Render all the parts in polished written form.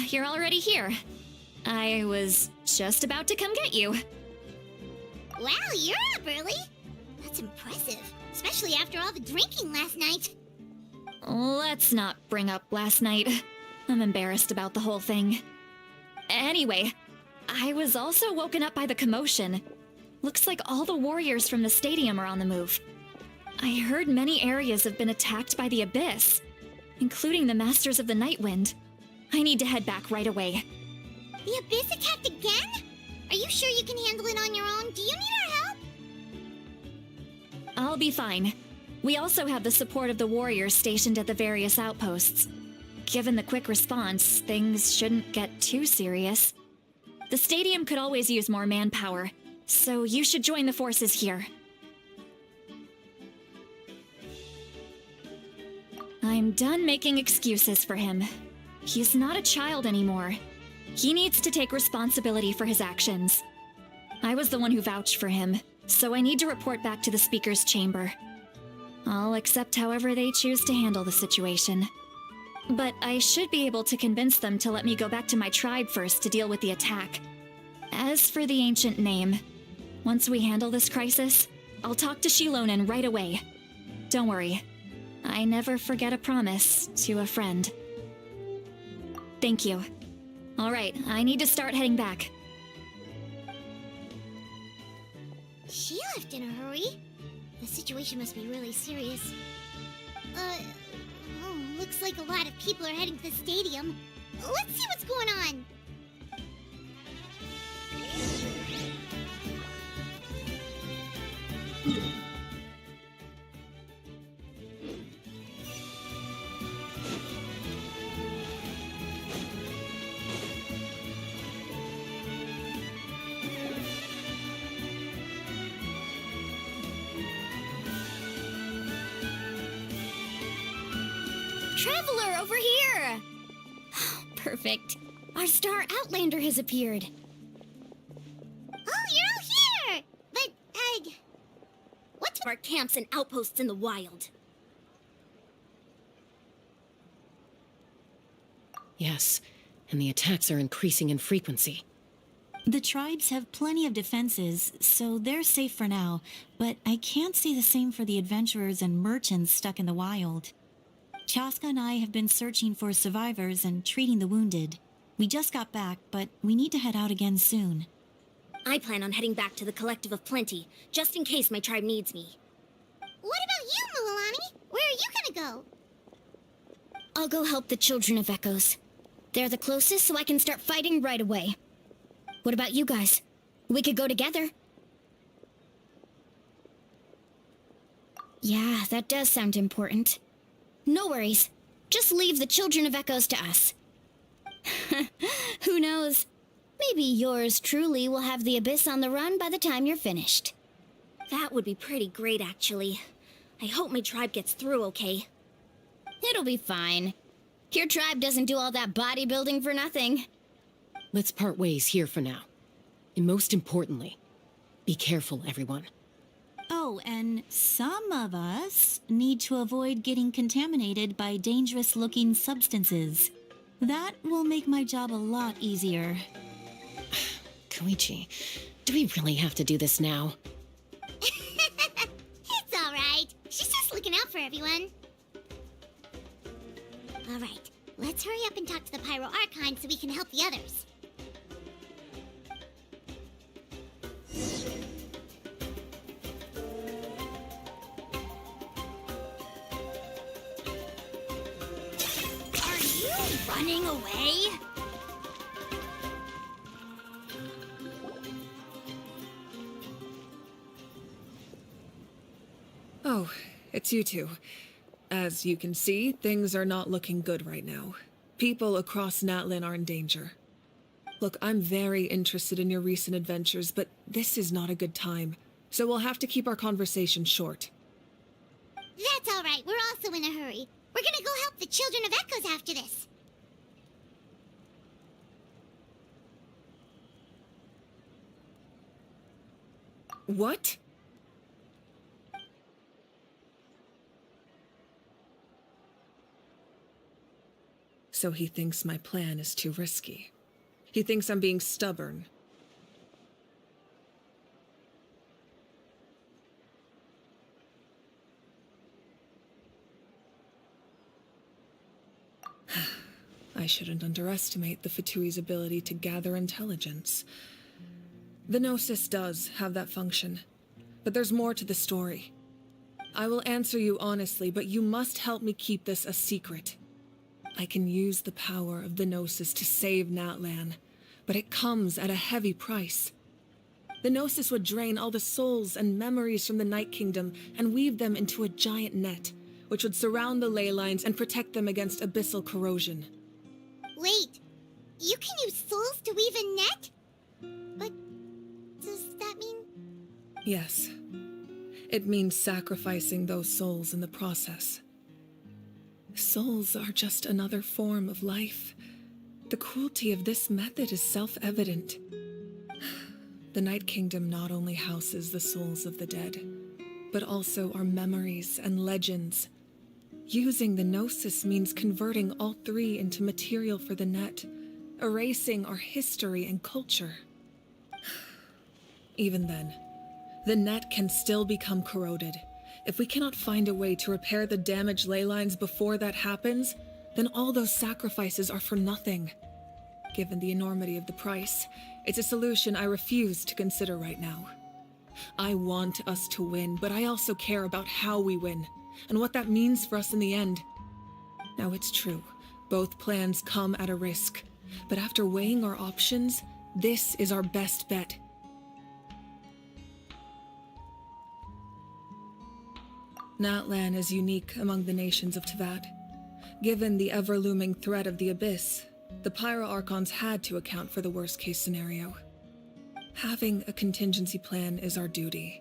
you're already here. I was just about to come get you. Wow, you're up early. That's impressive, especially after all the drinking last night. Let's not bring up last night. I'm embarrassed about the whole thing. Anyway, I was also woken up by the commotion. Looks like all the warriors from the stadium are on the move. I heard many areas have been attacked by the Abyss, including the Masters of the Nightwind. I need to head back right away. The Abyss attacked again? Are you sure you can handle it on your own? Do you need our help? I'll be fine. We also have the support of the warriors stationed at the various outposts. Given the quick response, things shouldn't get too serious. The stadium could always use more manpower, so you should join the forces here. I'm done making excuses for him. He's not a child anymore. He needs to take responsibility for his actions. I was the one who vouched for him, so I need to report back to the Speaker's chamber. I'll accept however they choose to handle the situation. But I should be able to convince them to let me go back to my tribe first to deal with the attack. As for the ancient name, once we handle this crisis, I'll talk to Shilonen right away. Don't worry. I never forget a promise to a friend. Thank you. Alright, I need to start heading back. She left in a hurry. The situation must be really serious. Looks like a lot of people are heading to the stadium. Let's see what's going on. Traveler, over here! Perfect. Our star Outlander has appeared. Oh, you're all here! But, what's Our camps and outposts in the wild. Yes, and the attacks are increasing in frequency. The tribes have plenty of defenses, so they're safe for now, but I can't say the same for the adventurers and merchants stuck in the wild. Chaska and I have been searching for survivors and treating the wounded. We just got back, but we need to head out again soon. I plan on heading back to the Collective of Plenty, just in case my tribe needs me. What about you, Mulalani? Where are you gonna go? I'll go help the Children of Echoes. They're the closest, so I can start fighting right away. What about you guys? We could go together. Yeah, that does sound important. No worries. Just leave the Children of Echoes to us. Who knows? Maybe yours truly will have the Abyss on the run by the time you're finished. That would be pretty great, actually. I hope my tribe gets through okay. It'll be fine. Your tribe doesn't do all that bodybuilding for nothing. Let's part ways here for now. And most importantly, be careful, everyone. Oh, and some of us need to avoid getting contaminated by dangerous-looking substances. That will make my job a lot easier. Koichi, do we really have to do this now? It's alright. She's just looking out for everyone. Alright, let's hurry up and talk to the Pyro Archon so we can help the others. Running away? Oh, it's you two. As you can see, things are not looking good right now. People across Natlan are in danger. Look, I'm very interested in your recent adventures, but this is not a good time, so we'll have to keep our conversation short. That's alright, we're also in a hurry. We're gonna go help the Children of Echoes after this. What? So he thinks my plan is too risky. He thinks I'm being stubborn. I shouldn't underestimate the Fatui's ability to gather intelligence. The Gnosis does have that function, but there's more to the story. I will answer you honestly, but you must help me keep this a secret. I can use the power of the Gnosis to save Natlan, but it comes at a heavy price. The Gnosis would drain all the souls and memories from the Night Kingdom and weave them into a giant net, which would surround the ley lines and protect them against abyssal corrosion. Wait, you can use souls to weave a net? But does that mean... Yes. It means sacrificing those souls in the process. Souls are just another form of life. The cruelty of this method is self-evident. The Night Kingdom not only houses the souls of the dead, but also our memories and legends. Using the Gnosis means converting all three into material for the net, erasing our history and culture. Even then, the net can still become corroded. If we cannot find a way to repair the damaged ley lines before that happens, then all those sacrifices are for nothing. Given the enormity of the price, it's a solution I refuse to consider right now. I want us to win, but I also care about how we win, and what that means for us in the end. Now, it's true, both plans come at a risk, but after weighing our options, this is our best bet. Natlan is unique among the nations of Teyvat. Given the ever-looming threat of the Abyss, the Pyro Archons had to account for the worst-case scenario. Having a contingency plan is our duty,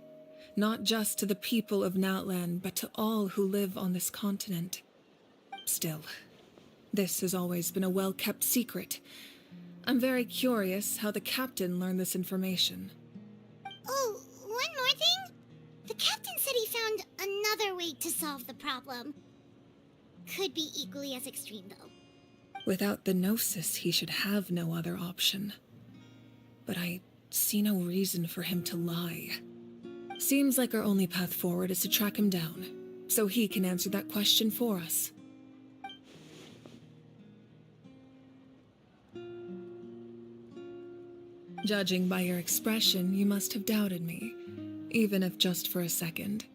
not just to the people of Natlan, but to all who live on this continent. Still, this has always been a well-kept secret. I'm very curious how the captain learned this information. Oh, one more thing? The captain said he found another way to solve the problem. Could be equally as extreme, though. Without the Gnosis, he should have no other option. But I see no reason for him to lie. Seems like our only path forward is to track him down, so he can answer that question for us. Judging by your expression, you must have doubted me, even if just for a second.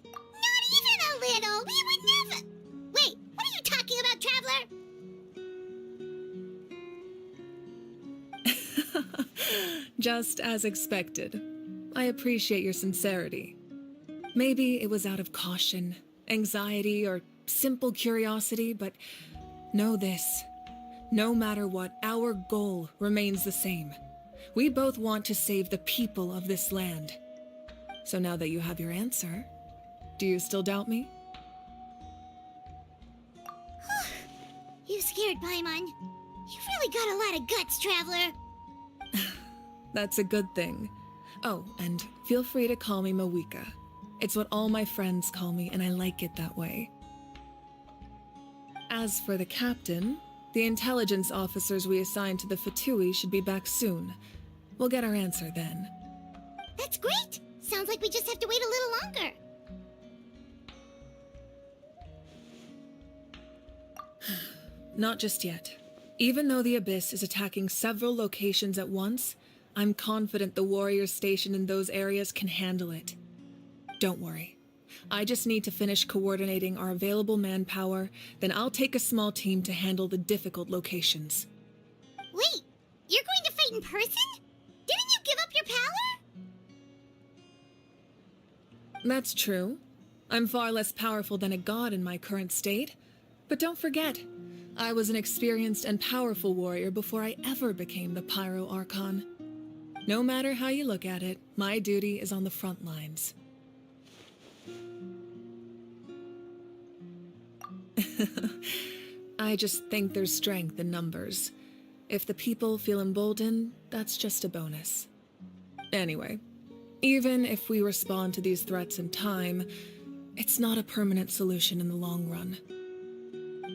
Not even a little! We would never... Wait, what are you talking about, Traveler? Just as expected. I appreciate your sincerity. Maybe it was out of caution, anxiety, or simple curiosity, but know this. No matter what, our goal remains the same. We both want to save the people of this land. So now that you have your answer, do you still doubt me? You scared, Paimon. You've really got a lot of guts, Traveler. That's a good thing. Oh, and feel free to call me Mawika. It's what all my friends call me, and I like it that way. As for the captain, the intelligence officers we assigned to the Fatui should be back soon. We'll get our answer then. That's great! Sounds like we just have to wait a little longer. Not just yet. Even though the Abyss is attacking several locations at once, I'm confident the warriors stationed in those areas can handle it. Don't worry. I just need to finish coordinating our available manpower, then I'll take a small team to handle the difficult locations. Wait, you're going to fight in person? Didn't you give up your power? That's true. I'm far less powerful than a god in my current state. But don't forget, I was an experienced and powerful warrior before I ever became the Pyro Archon. No matter how you look at it, my duty is on the front lines. I just think there's strength in numbers. If the people feel emboldened, that's just a bonus. Anyway, even if we respond to these threats in time, it's not a permanent solution in the long run.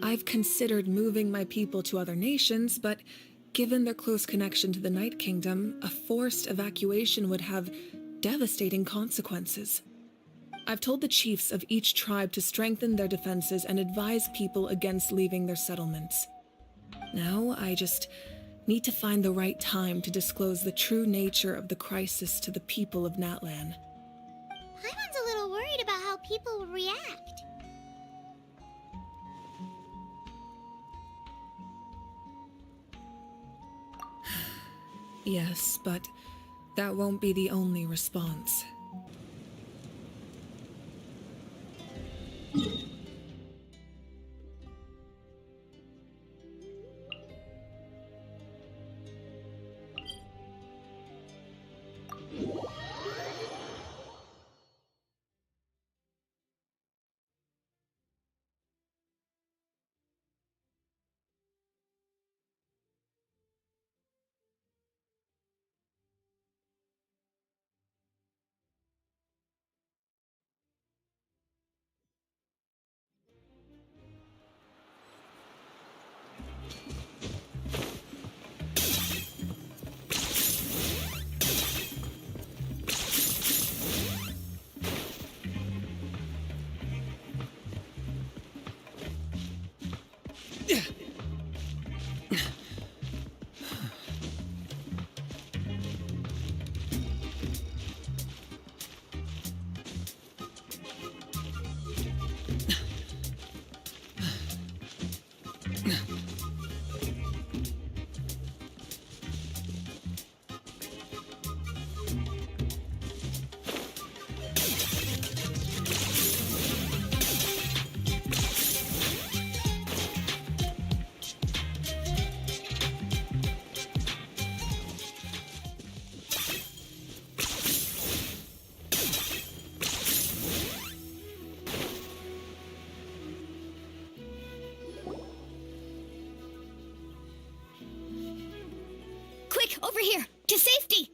I've considered moving my people to other nations, but given their close connection to the Night Kingdom, a forced evacuation would have devastating consequences. I've told the chiefs of each tribe to strengthen their defenses and advise people against leaving their settlements. Now, I just need to find the right time to disclose the true nature of the crisis to the people of Natlan. Paimon's a little worried about how people will react. Yes, but that won't be the only response. Quick, over here! To safety!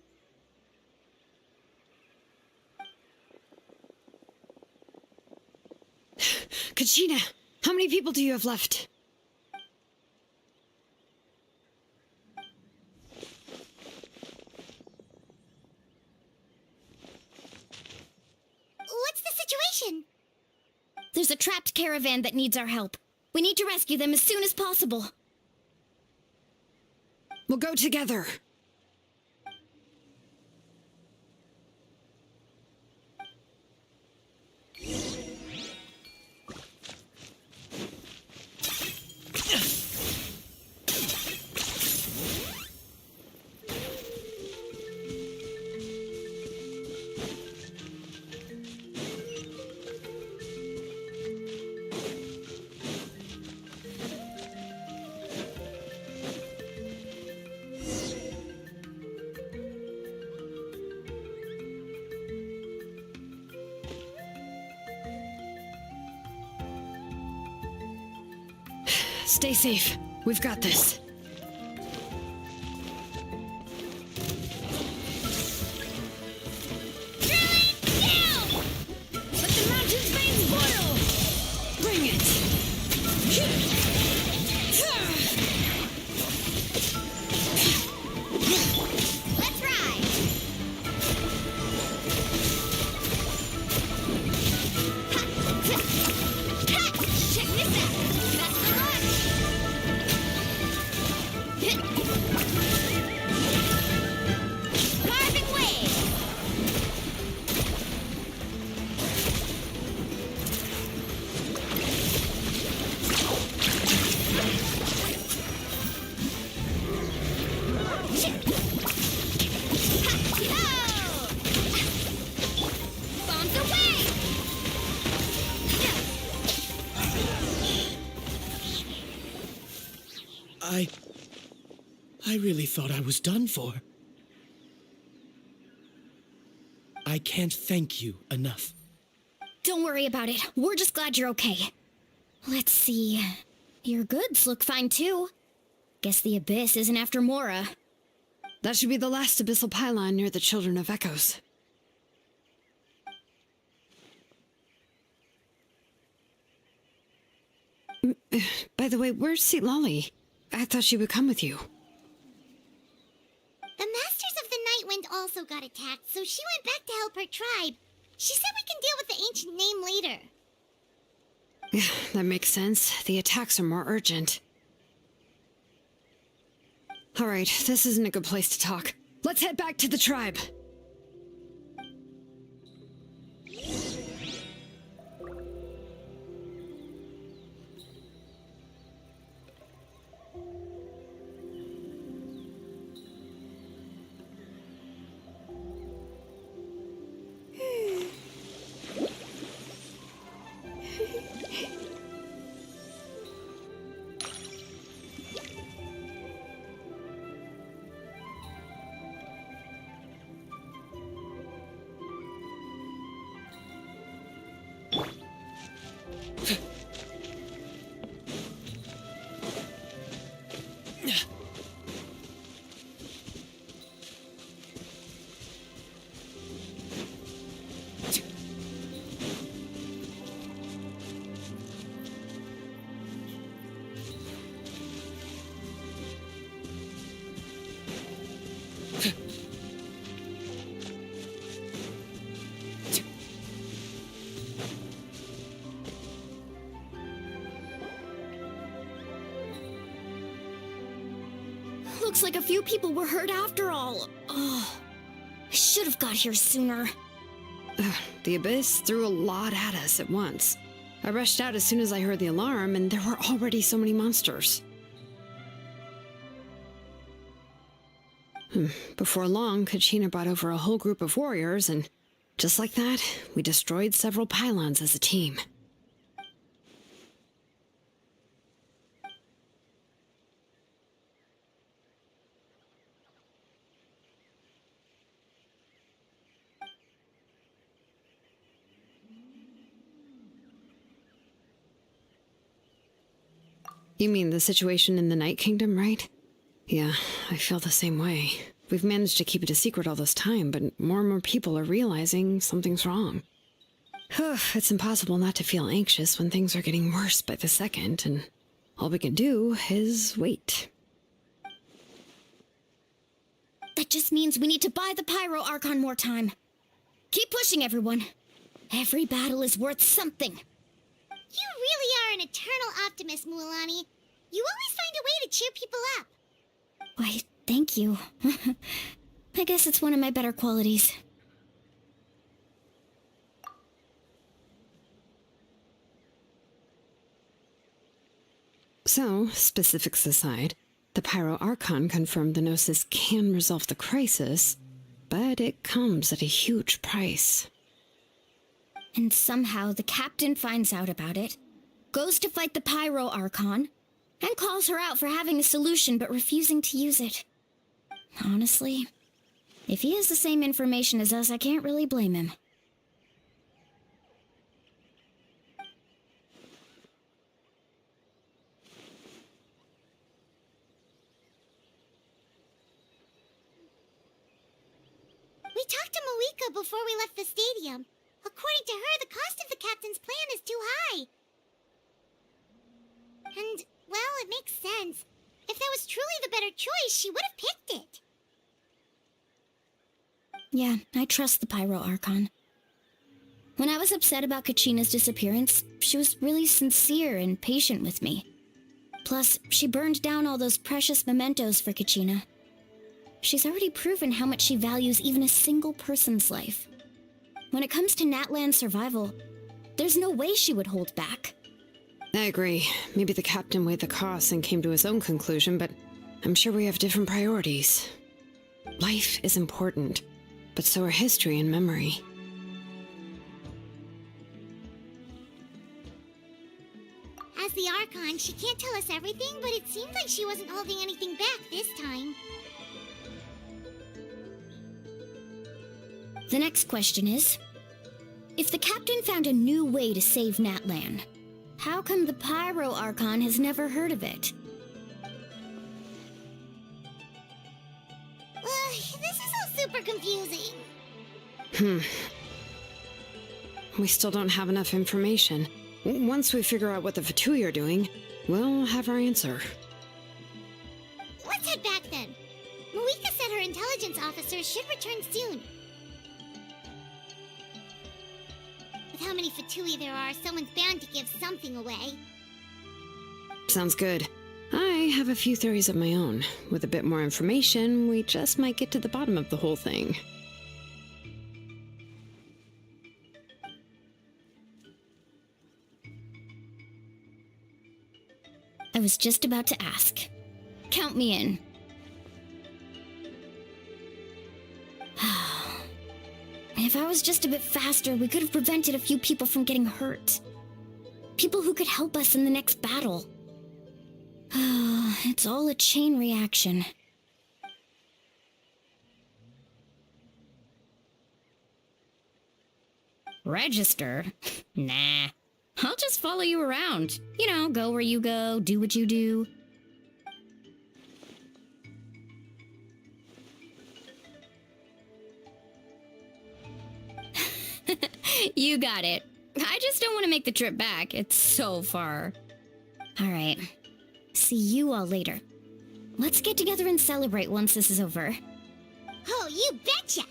Kachina, how many people do you have left? What's the situation? There's a trapped caravan that needs our help. We need to rescue them as soon as possible. We'll go together. Stay safe. We've got this. Let the mountain's veins boil! Bring it! Let's ride! Check this out! That's the launch! Carving waves! Bombs away! I really thought I was done for. I can't thank you enough. Don't worry about it. We're just glad you're okay. Let's see. Your goods look fine too. Guess the Abyss isn't after Mora. That should be the last abyssal pylon near the Children of Echoes. By the way, where's Seat Lolly? I thought she would come with you. The Masters of the Night Wind also got attacked, so she went back to help her tribe. She said we can deal with the ancient name later. That makes sense. The attacks are more urgent. Alright, this isn't a good place to talk. Let's head back to the tribe. Looks like a few people were hurt after all. Oh, I should have got here sooner. The Abyss threw a lot at us at once. I rushed out as soon as I heard the alarm, and there were already so many monsters. Before long, Kachina brought over a whole group of warriors, and just like that, we destroyed several pylons as a team. You mean the situation in the Night Kingdom, right? Yeah, I feel the same way. We've managed to keep it a secret all this time, but more and more people are realizing something's wrong. It's impossible not to feel anxious when things are getting worse by the second, and all we can do is wait. That just means we need to buy the Pyro Archon more time. Keep pushing, everyone. Every battle is worth something. You really are an eternal optimist, Mualani. You always find a way to cheer people up. Why, thank you. I guess it's one of my better qualities. So, specifics aside, the Pyro Archon confirmed the Gnosis can resolve the crisis, but it comes at a huge price. And somehow the captain finds out about it, goes to fight the Pyro Archon, and calls her out for having a solution but refusing to use it. Honestly, if he has the same information as us, I can't really blame him. We talked to Moika before we left the stadium. According to her, the cost of the captain's plan is too high. And, well, it makes sense. If that was truly the better choice, she would have picked it. Yeah, I trust the Pyro Archon. When I was upset about Kachina's disappearance, she was really sincere and patient with me. Plus, she burned down all those precious mementos for Kachina. She's already proven how much she values even a single person's life. When it comes to Natlan's survival, there's no way she would hold back. I agree. Maybe the captain weighed the costs and came to his own conclusion, but I'm sure we have different priorities. Life is important, but so are history and memory. As the Archon, she can't tell us everything, but it seemed like she wasn't holding anything back this time. The next question is, if the captain found a new way to save Natlan, how come the Pyro Archon has never heard of it? This is all super confusing. We still don't have enough information. Once we figure out what the Fatui are doing, we'll have our answer. Let's head back then. Moika said her intelligence officer should return soon. With how many Fatui there are, someone's bound to give something away. Sounds good. I have a few theories of my own. With a bit more information, we just might get to the bottom of the whole thing. I was just about to ask. Count me in. If I was just a bit faster, we could have prevented a few people from getting hurt. People who could help us in the next battle. It's all a chain reaction. Register? Nah. I'll just follow you around. You know, go where you go, do what you do. You got it. I just don't want to make the trip back. It's so far. Alright. See you all later. Let's get together and celebrate once this is over. Oh, you betcha!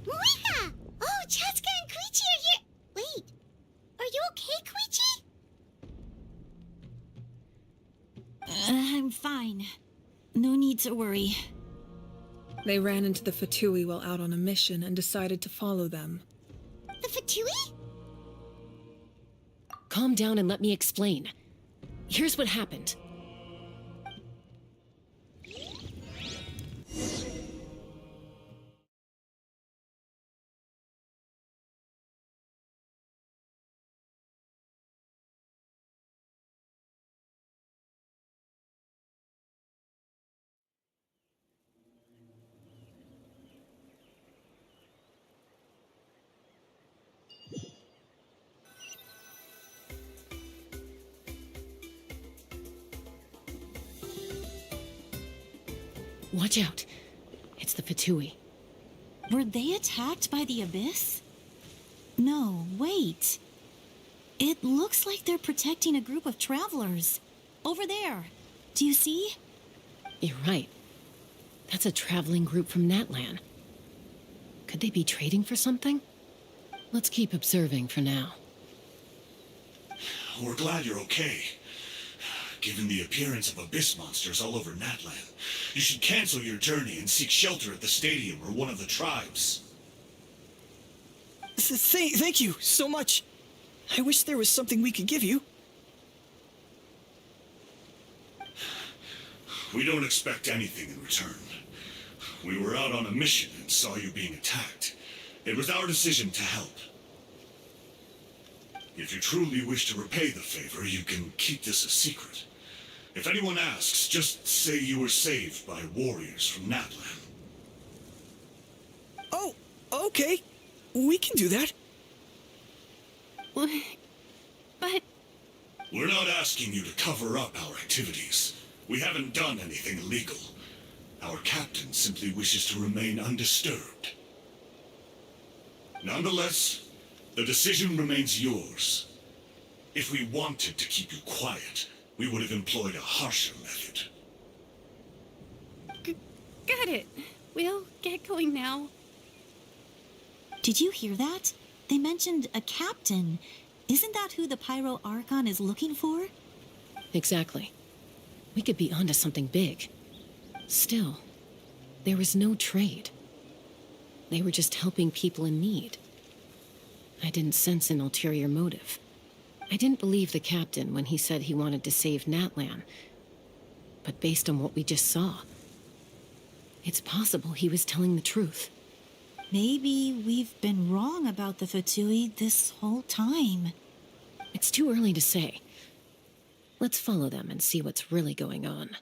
Moika! Oh, Chaska and Koichi are here! Wait, are you okay, Koichi? I'm fine. No need to worry. They ran into the Fatui while out on a mission and decided to follow them. The Fatui? Calm down and let me explain. Here's what happened. Watch out. It's the Fatui. Were they attacked by the Abyss? No, wait. It looks like they're protecting a group of travelers. Over there. Do you see? You're right. That's a traveling group from Natlan. Could they be trading for something? Let's keep observing for now. We're glad you're okay. Given the appearance of abyss monsters all over Natlan, you should cancel your journey and seek shelter at the stadium or one of the tribes. Thank you so much. I wish there was something we could give you. We don't expect anything in return. We were out on a mission and saw you being attacked. It was our decision to help. If you truly wish to repay the favor, you can keep this a secret. If anyone asks, just say you were saved by warriors from Natlan. Oh, okay. We can do that. What? But... We're not asking you to cover up our activities. We haven't done anything illegal. Our captain simply wishes to remain undisturbed. Nonetheless, the decision remains yours. If we wanted to keep you quiet, we would have employed a harsher method. Got it. We'll get going now. Did you hear that? They mentioned a captain. Isn't that who the Pyro Archon is looking for? Exactly. We could be onto something big. Still, there was no trade. They were just helping people in need. I didn't sense an ulterior motive. I didn't believe the captain when he said he wanted to save Natlan. But based on what we just saw, it's possible he was telling the truth. Maybe we've been wrong about the Fatui this whole time. It's too early to say. Let's follow them and see what's really going on.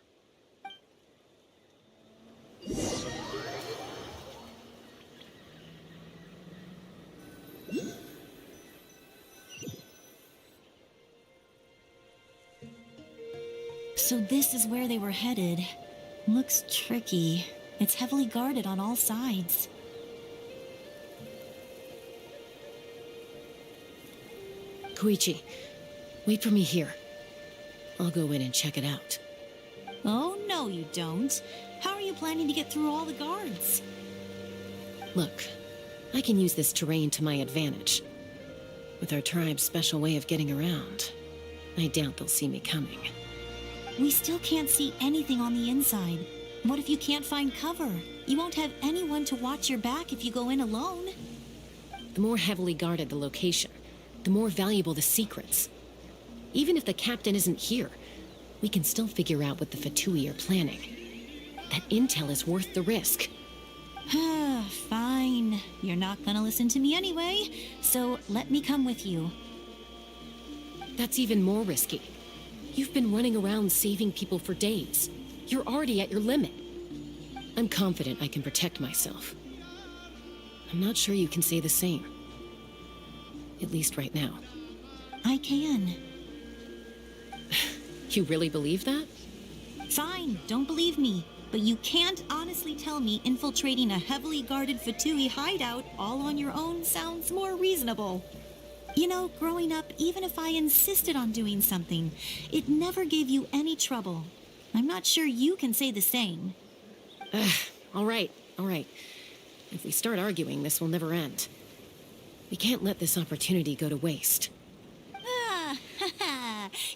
So this is where they were headed. Looks tricky. It's heavily guarded on all sides. Koichi, wait for me here. I'll go in and check it out. Oh, no you don't. How are you planning to get through all the guards? Look, I can use this terrain to my advantage. With our tribe's special way of getting around, I doubt they'll see me coming. We still can't see anything on the inside. What if you can't find cover? You won't have anyone to watch your back if you go in alone. The more heavily guarded the location, the more valuable the secrets. Even if the captain isn't here, we can still figure out what the Fatui are planning. That intel is worth the risk. Fine. You're not gonna listen to me anyway, so let me come with you. That's even more risky. You've been running around saving people for days. You're already at your limit. I'm confident I can protect myself. I'm not sure you can say the same. At least right now. I can. You really believe that? Fine, don't believe me. But you can't honestly tell me infiltrating a heavily guarded Fatui hideout all on your own sounds more reasonable. You know, growing up, even if I insisted on doing something, it never gave you any trouble. I'm not sure you can say the same. All right. If we start arguing, this will never end. We can't let this opportunity go to waste.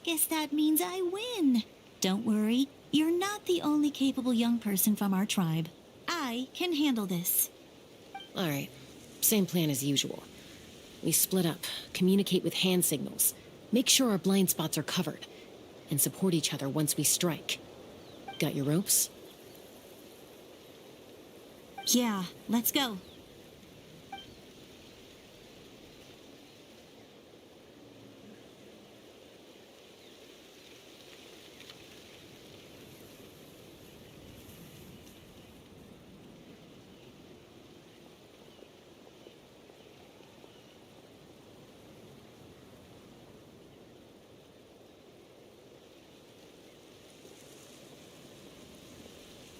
Guess that means I win. Don't worry, you're not the only capable young person from our tribe. I can handle this. All right, same plan as usual. We split up, communicate with hand signals, make sure our blind spots are covered, and support each other once we strike. Got your ropes? Yeah, let's go.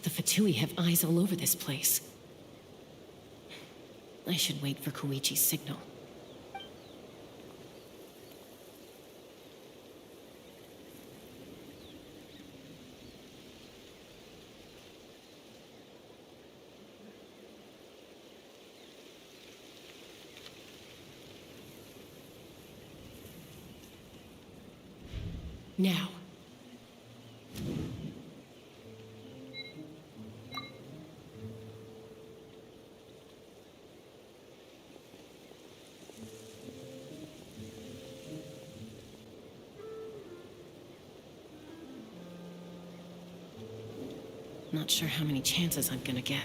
The Fatui have eyes all over this place. I should wait for Koichi's signal. Now. Not sure how many chances I'm gonna get.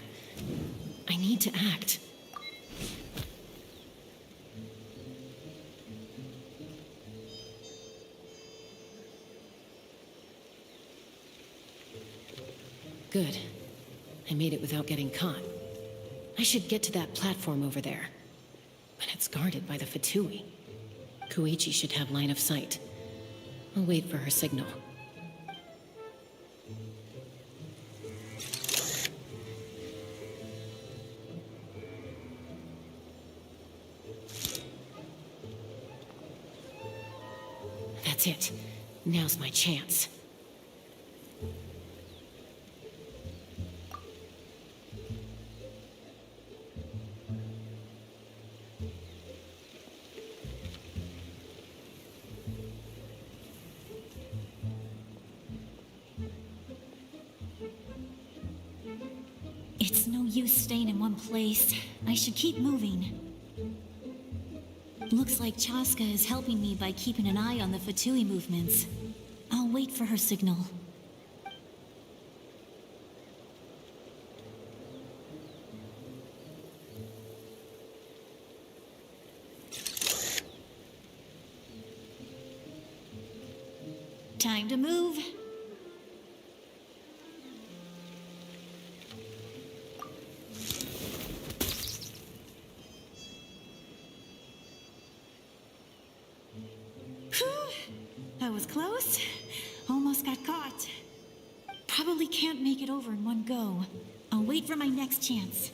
I need to act. Good. I made it without getting caught. I should get to that platform over there. But it's guarded by the Fatui. Koichi should have line of sight. I'll wait for her signal. That's it. Now's my chance. It's no use staying in one place. I should keep moving. Looks like Chaska is helping me by keeping an eye on the Fatui movements. I'll wait for her signal. Time to move. That was close. Almost got caught. Probably can't make it over in one go. I'll wait for my next chance.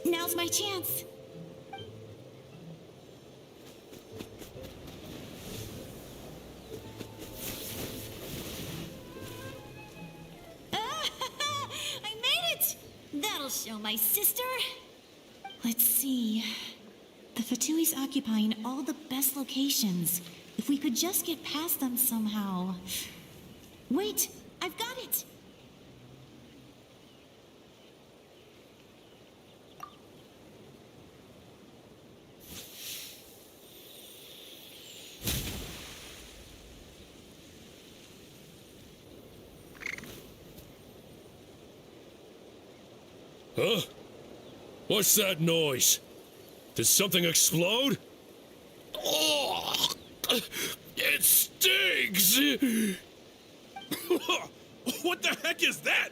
Now's my chance. I made it! That'll show my sister. Let's see. The Fatui's occupying all the best locations. If we could just get past them somehow. Wait, I've got it! Huh? What's that noise? Did something explode? Oh, it stings! What the heck is that?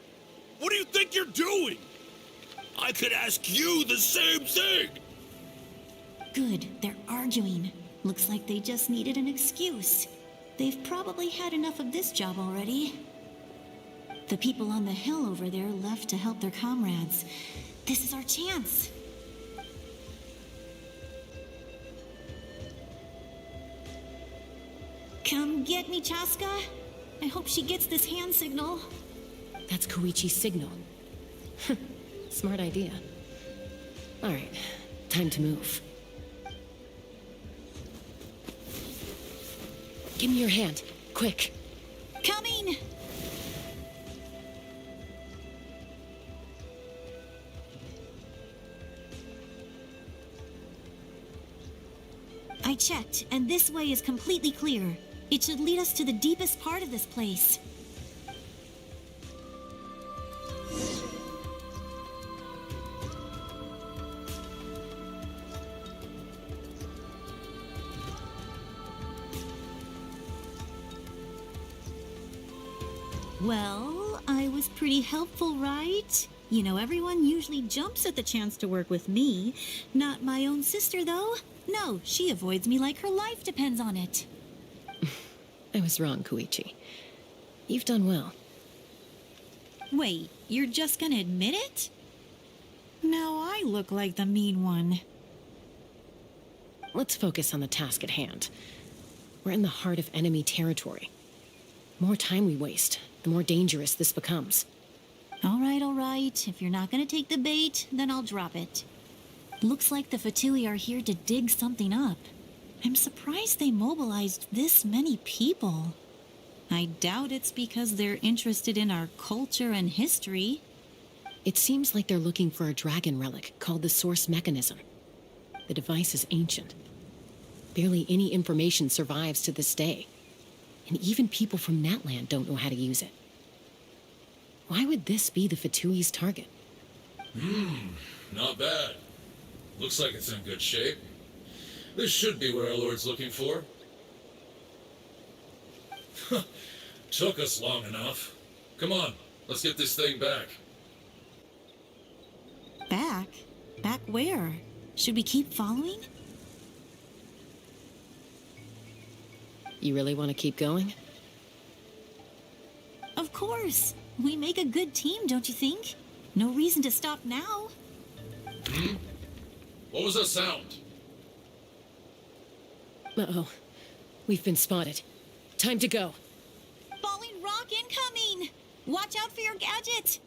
What do you think you're doing? I could ask you the same thing! Good, they're arguing. Looks like they just needed an excuse. They've probably had enough of this job already. The people on the hill over there left to help their comrades. This is our chance. Come get me, Chaska. I hope she gets this hand signal. That's Koichi's signal. Smart idea. All right, time to move. Give me your hand, quick. Coming! I checked, and this way is completely clear. It should lead us to the deepest part of this place. Well, I was pretty helpful, right? You know, everyone usually jumps at the chance to work with me. Not my own sister, though. No, she avoids me like her life depends on it. I was wrong, Koichi. You've done well. Wait, you're just gonna admit it? Now I look like the mean one. Let's focus on the task at hand. We're in the heart of enemy territory. The more time we waste, the more dangerous this becomes. All right. If you're not gonna take the bait, then I'll drop it. Looks like the Fatui are here to dig something up. I'm surprised they mobilized this many people. I doubt it's because they're interested in our culture and history. It seems like they're looking for a dragon relic called the Source Mechanism. The device is ancient. Barely any information survives to this day. And even people from Natlan don't know how to use it. Why would this be the Fatui's target? Not bad. Looks like it's in good shape. This should be what our Lord's looking for. Took us long enough. Come on, let's get this thing back. Back? Back where? Should we keep following? You really want to keep going? Of course. We make a good team, don't you think? No reason to stop now. What was that sound? Uh-oh. We've been spotted. Time to go. Falling rock incoming! Watch out for your gadget!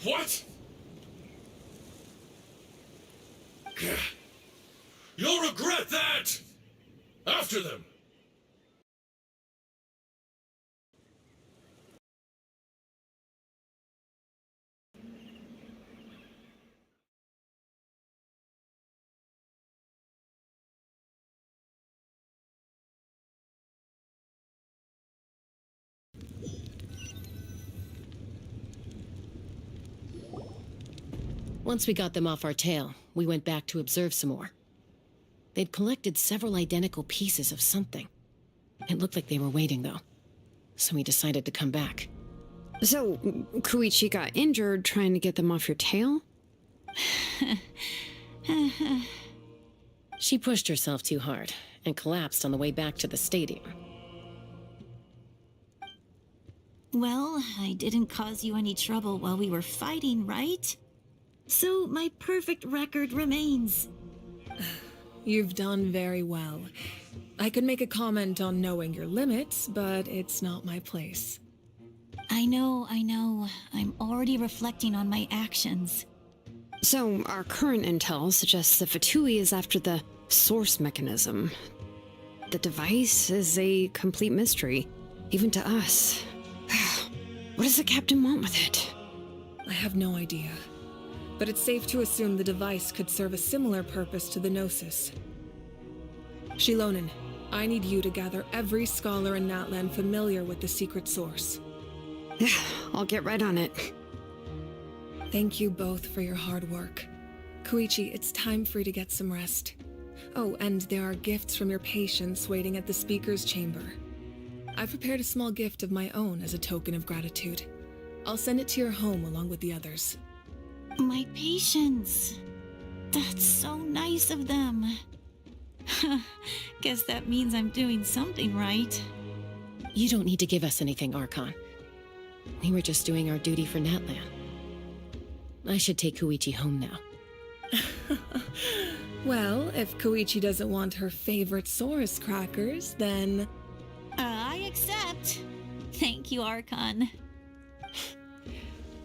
What? You'll regret that! After them! Once we got them off our tail, we went back to observe some more. They'd collected several identical pieces of something. It looked like they were waiting, though. So we decided to come back. So, Koichi got injured trying to get them off your tail? She pushed herself too hard and collapsed on the way back to the stadium. Well, I didn't cause you any trouble while we were fighting, right? So my perfect record remains. You've done very well. I could make a comment on knowing your limits, but it's not my place. I know. I'm already reflecting on my actions. So, our current intel suggests that Fatui is after the source mechanism. The device is a complete mystery, even to us. What does the captain want with it? I have no idea. But it's safe to assume the device could serve a similar purpose to the Gnosis. Shilonen, I need you to gather every scholar in Natlan familiar with the secret source. I'll get right on it. Thank you both for your hard work. Koichi, it's time for you to get some rest. Oh, and there are gifts from your patients waiting at the speaker's chamber. I've prepared a small gift of my own as a token of gratitude. I'll send it to your home along with the others. My patience. That's so nice of them. Guess that means I'm doing something right. You don't need to give us anything, Archon. We were just doing our duty for Natlan. I should take Koichi home now. Well, if Koichi doesn't want her favorite Saurus crackers, then... I accept. Thank you, Archon.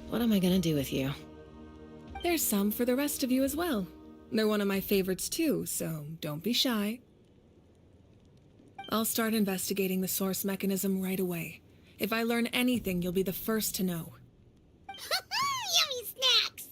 What am I gonna do with you? There's some for the rest of you as well. They're one of my favorites too, so don't be shy. I'll start investigating the source mechanism right away. If I learn anything, you'll be the first to know. Yummy snacks!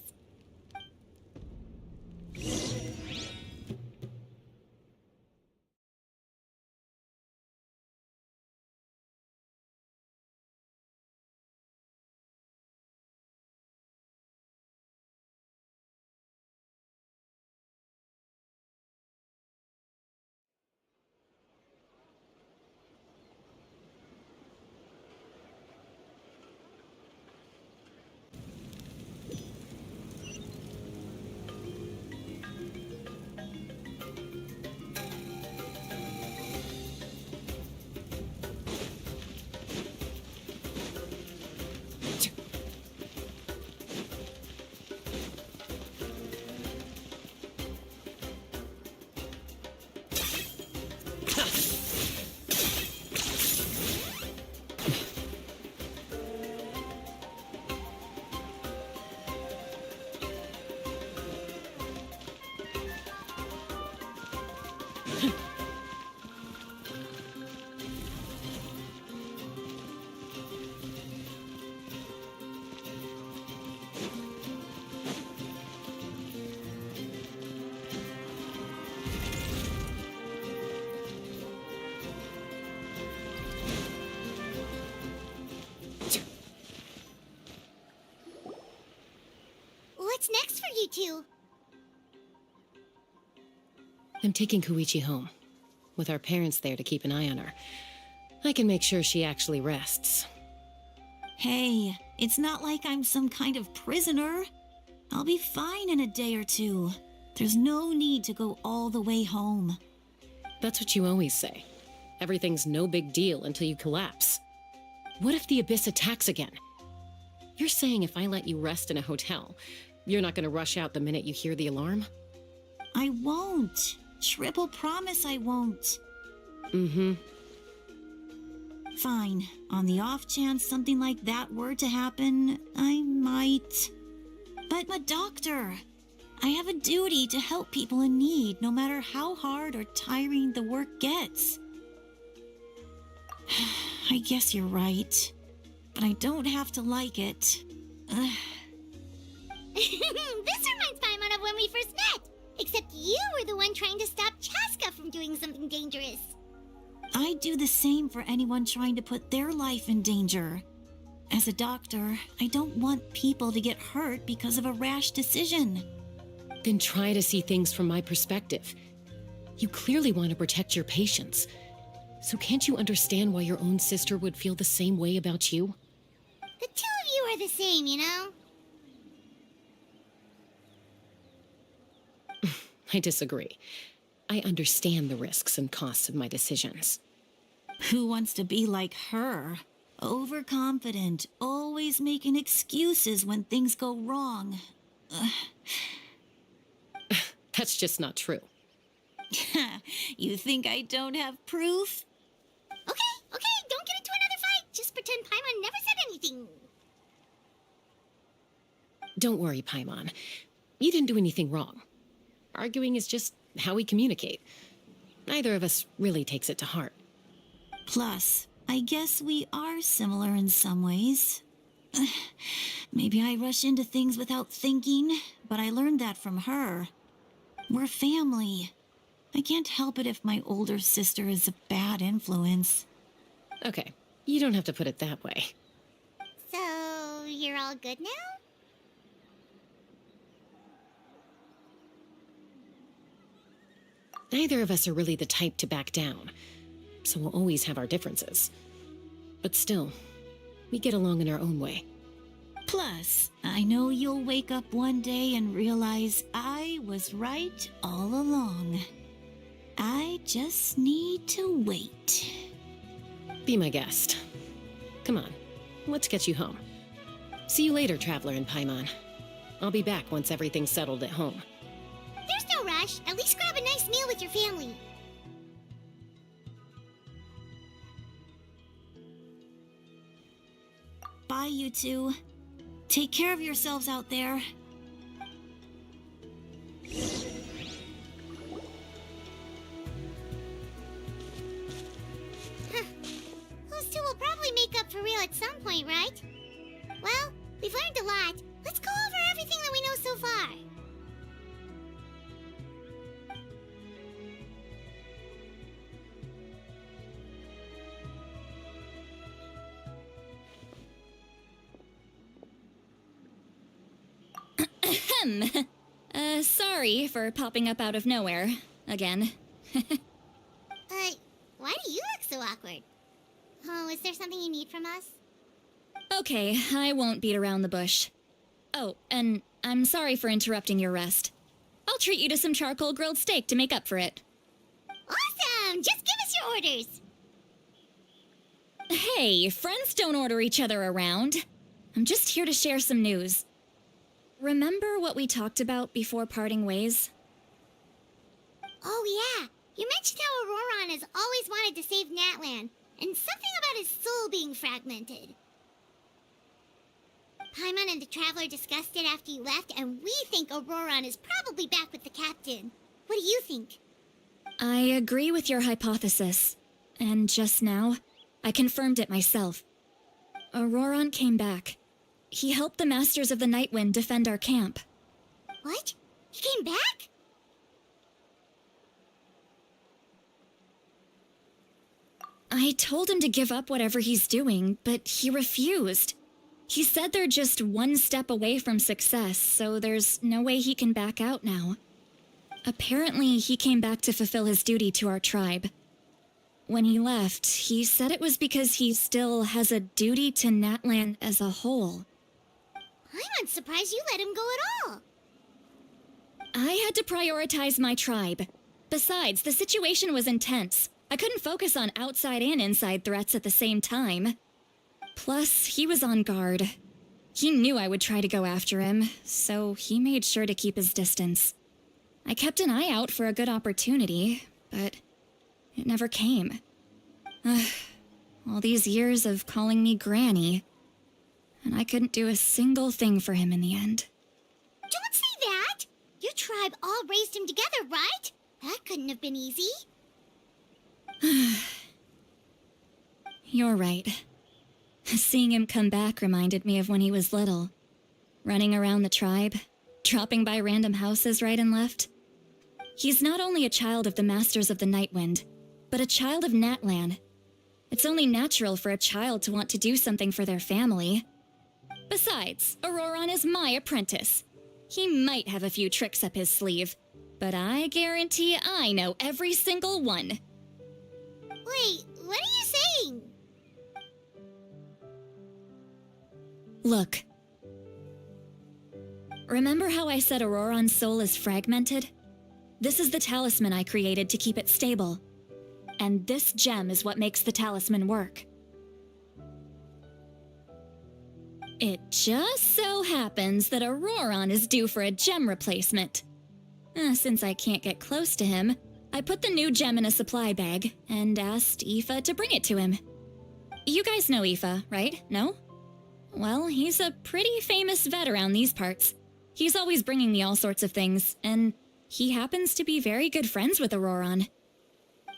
What's next for you two? I'm taking Koichi home. With our parents there to keep an eye on her, I can make sure she actually rests. Hey, it's not like I'm some kind of prisoner. I'll be fine in a day or two. There's no need to go all the way home. That's what you always say. Everything's no big deal until you collapse. What if the Abyss attacks again? You're saying if I let you rest in a hotel, you're not gonna rush out the minute you hear the alarm? I won't. Triple promise I won't. Mm-hmm. Fine. On the off chance something like that were to happen, I might. But I'm a doctor. I have a duty to help people in need, no matter how hard or tiring the work gets. I guess you're right. But I don't have to like it. This reminds Paimon of when we first met. Except you were the one trying to stop Chaska from doing something dangerous. I do the same for anyone trying to put their life in danger. As a doctor, I don't want people to get hurt because of a rash decision. Then try to see things from my perspective. You clearly want to protect your patients. So can't you understand why your own sister would feel the same way about you? The two of you are the same, you know? I disagree. I understand the risks and costs of my decisions. Who wants to be like her? Overconfident, always making excuses when things go wrong. That's just not true. You think I don't have proof? Okay, don't get into another fight. Just pretend Paimon never said anything. Don't worry, Paimon. You didn't do anything wrong. Arguing is just how we communicate. Neither of us really takes it to heart. Plus, I guess we are similar in some ways. Maybe I rush into things without thinking, but I learned that from her. We're family. I can't help it if my older sister is a bad influence. Okay, you don't have to put it that way. So, you're all good now? Neither of us are really the type to back down, so we'll always have our differences. But still, we get along in our own way. Plus, I know you'll wake up one day and realize I was right all along. I just need to wait. Be my guest. Come on, let's get you home. See you later, Traveler and Paimon. I'll be back once everything's settled at home. There's no rush. At least grab a nice meal with your family. Bye, you two. Take care of yourselves out there. Those two will probably make up for real at some point, right? Well, we've learned a lot. Let's go over everything that we know so far. Sorry for popping up out of nowhere. Again. Why do you look so awkward? Oh, is there something you need from us? Okay, I won't beat around the bush. Oh, and I'm sorry for interrupting your rest. I'll treat you to some charcoal grilled steak to make up for it. Awesome! Just give us your orders! Hey, friends don't order each other around. I'm just here to share some news. Remember what we talked about before parting ways? Oh yeah, you mentioned how Auroron has always wanted to save Natlan, and something about his soul being fragmented. Paimon and the Traveler discussed it after you left, and we think Auroron is probably back with the captain. What do you think? I agree with your hypothesis. And just now, I confirmed it myself. Auroron came back. He helped the Masters of the Nightwind defend our camp. What? He came back? I told him to give up whatever he's doing, but he refused. He said they're just one step away from success, so there's no way he can back out now. Apparently, he came back to fulfill his duty to our tribe. When he left, he said it was because he still has a duty to Natlan as a whole. I'm surprised you let him go at all. I had to prioritize my tribe. Besides, the situation was intense. I couldn't focus on outside and inside threats at the same time. Plus, he was on guard. He knew I would try to go after him, so he made sure to keep his distance. I kept an eye out for a good opportunity, but it never came. All these years of calling me Granny, and I couldn't do a single thing for him in the end. Don't say that! Your tribe all raised him together, right? That couldn't have been easy. You're right. Seeing him come back reminded me of when he was little. Running around the tribe, dropping by random houses right and left. He's not only a child of the Masters of the Nightwind, but a child of Natlan. It's only natural for a child to want to do something for their family. Besides, Auroron is my apprentice. He might have a few tricks up his sleeve, but I guarantee I know every single one. Wait, what are you saying? Look. Remember how I said Auroron's soul is fragmented? This is the talisman I created to keep it stable. And this gem is what makes the talisman work. It just so happens that Auroron is due for a gem replacement. Since I can't get close to him, I put the new gem in a supply bag and asked Aoife to bring it to him. You guys know Aoife, right? No? Well, he's a pretty famous vet around these parts. He's always bringing me all sorts of things, and he happens to be very good friends with Auroron.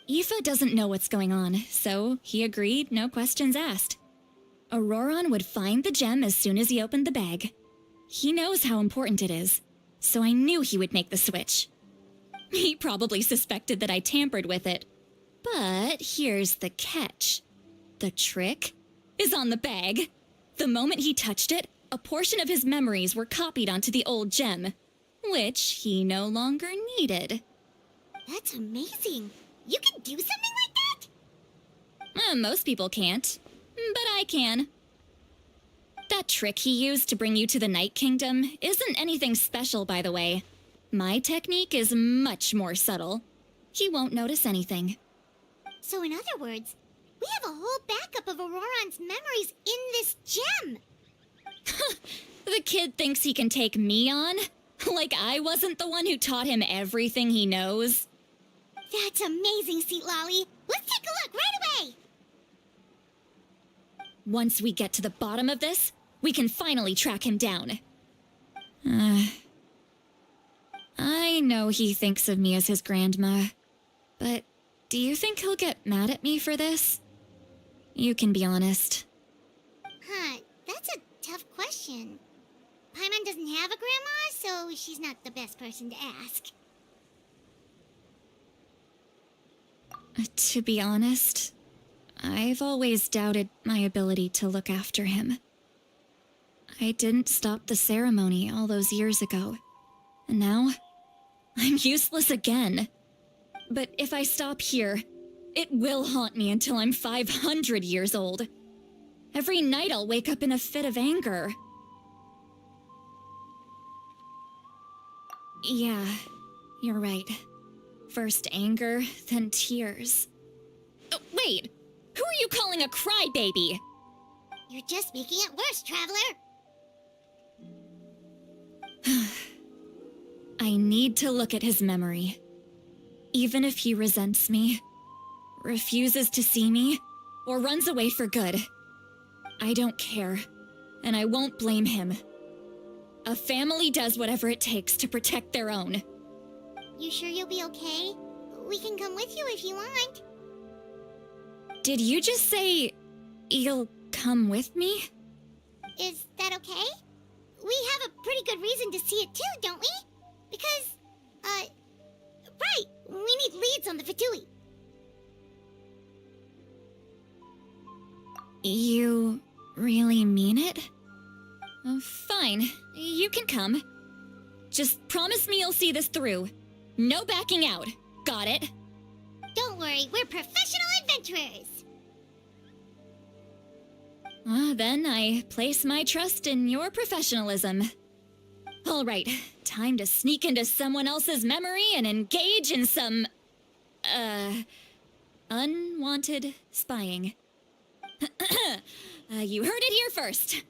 Aoife doesn't know what's going on, so he agreed, no questions asked. Auroron would find the gem as soon as he opened the bag. He knows how important it is, so I knew he would make the switch. He probably suspected that I tampered with it. But here's the catch. The trick is on the bag. The moment he touched it, a portion of his memories were copied onto the old gem, which he no longer needed. That's amazing. You can do something like that? Most people can't, but I can. That trick he used to bring you to the Night Kingdom isn't anything special, by the way. My technique is much more subtle. He won't notice anything. So in other words, we have a whole backup of Auroron's memories in this gem. The kid thinks he can take me on? Like I wasn't the one who taught him everything he knows? That's amazing, Seat Lolly. Let's take a look right away. Once we get to the bottom of this, we can finally track him down. I know he thinks of me as his grandma, but do you think he'll get mad at me for this? You can be honest. That's a tough question. Paimon doesn't have a grandma, so she's not the best person to ask. To be honest, I've always doubted my ability to look after him. I didn't stop the ceremony all those years ago, and now I'm useless again. But if I stop here, it will haunt me until I'm 500 years old. Every night I'll wake up in a fit of anger. Yeah, you're right. First anger, then tears. Oh, wait! Who are you calling a crybaby? You're just making it worse, Traveler. I need to look at his memory. Even if he resents me, refuses to see me, or runs away for good, I don't care, and I won't blame him. A family does whatever it takes to protect their own. You sure you'll be okay? We can come with you if you want. Did you just say you'll come with me? Is that okay? We have a pretty good reason to see it too, don't we? Because, right, we need leads on the Fatui. You really mean it? Oh, fine, you can come. Just promise me you'll see this through. No backing out. Got it? Don't worry, we're professional adventurers. Then I place my trust in your professionalism. All right, time to sneak into someone else's memory and engage in some, unwanted spying. You heard it here first.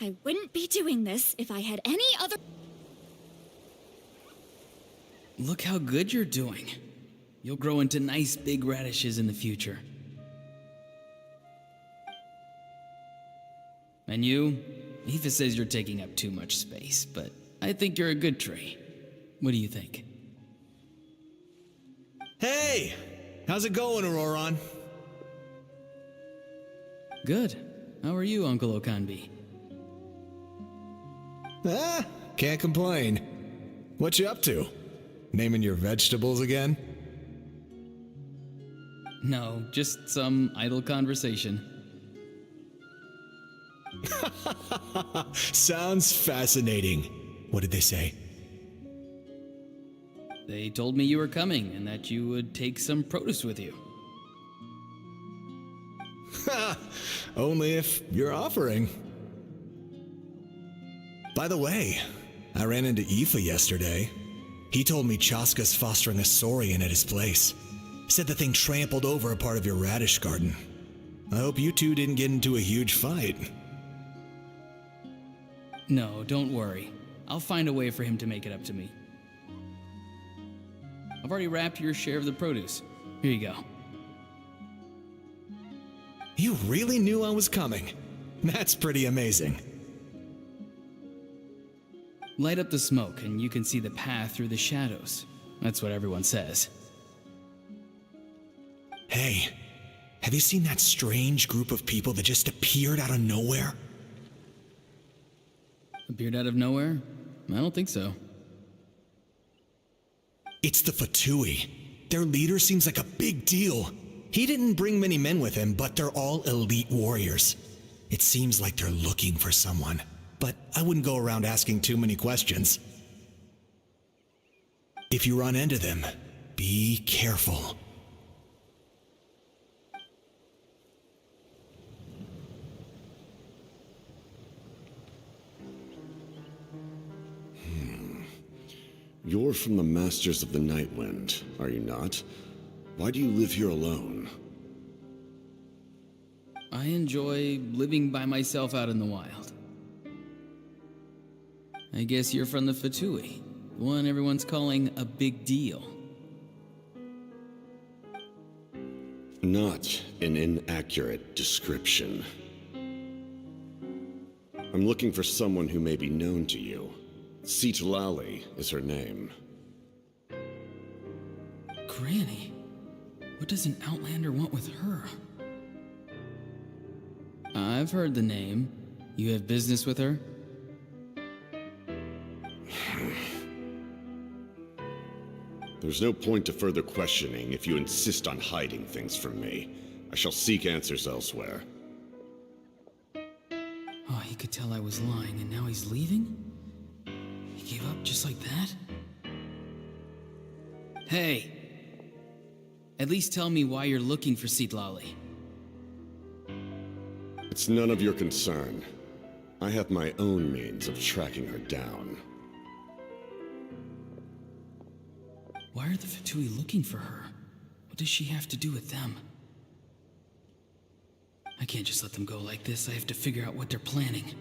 I wouldn't be doing this if I had any other... Look how good you're doing. You'll grow into nice big radishes in the future. And you? Aoife says you're taking up too much space, but I think you're a good tree. What do you think? Hey! How's it going, Auroron? Good. How are you, Uncle Okanbi? Ah, can't complain. What you up to? Naming your vegetables again? No, just some idle conversation. Sounds fascinating. What did they say? They told me you were coming and that you would take some produce with you. Ha! Only if you're offering. By the way, I ran into Aoife yesterday. He told me Chaska's fostering a saurian at his place. Said the thing trampled over a part of your radish garden. I hope you two didn't get into a huge fight. No, don't worry. I'll find a way for him to make it up to me. I've already wrapped your share of the produce. Here you go. You really knew I was coming. That's pretty amazing. Light up the smoke and you can see the path through the shadows. That's what everyone says. Hey, have you seen that strange group of people that just appeared out of nowhere? Appeared out of nowhere? I don't think so. It's the Fatui. Their leader seems like a big deal. He didn't bring many men with him, but they're all elite warriors. It seems like they're looking for someone, but I wouldn't go around asking too many questions. If you run into them, be careful. You're from the Masters of the Nightwind, are you not? Why do you live here alone? I enjoy living by myself out in the wild. I guess you're from the Fatui, the one everyone's calling a big deal. Not an inaccurate description. I'm looking for someone who may be known to you. Citlali is her name. Granny? What does an Outlander want with her? I've heard the name. You have business with her? There's no point to further questioning if you insist on hiding things from me. I shall seek answers elsewhere. Oh, he could tell I was lying and now he's leaving? He gave up just like that? Hey! At least tell me why you're looking for Citlali. It's none of your concern. I have my own means of tracking her down. Why are the Fatui looking for her? What does she have to do with them? I can't just let them go like this. I have to figure out what they're planning.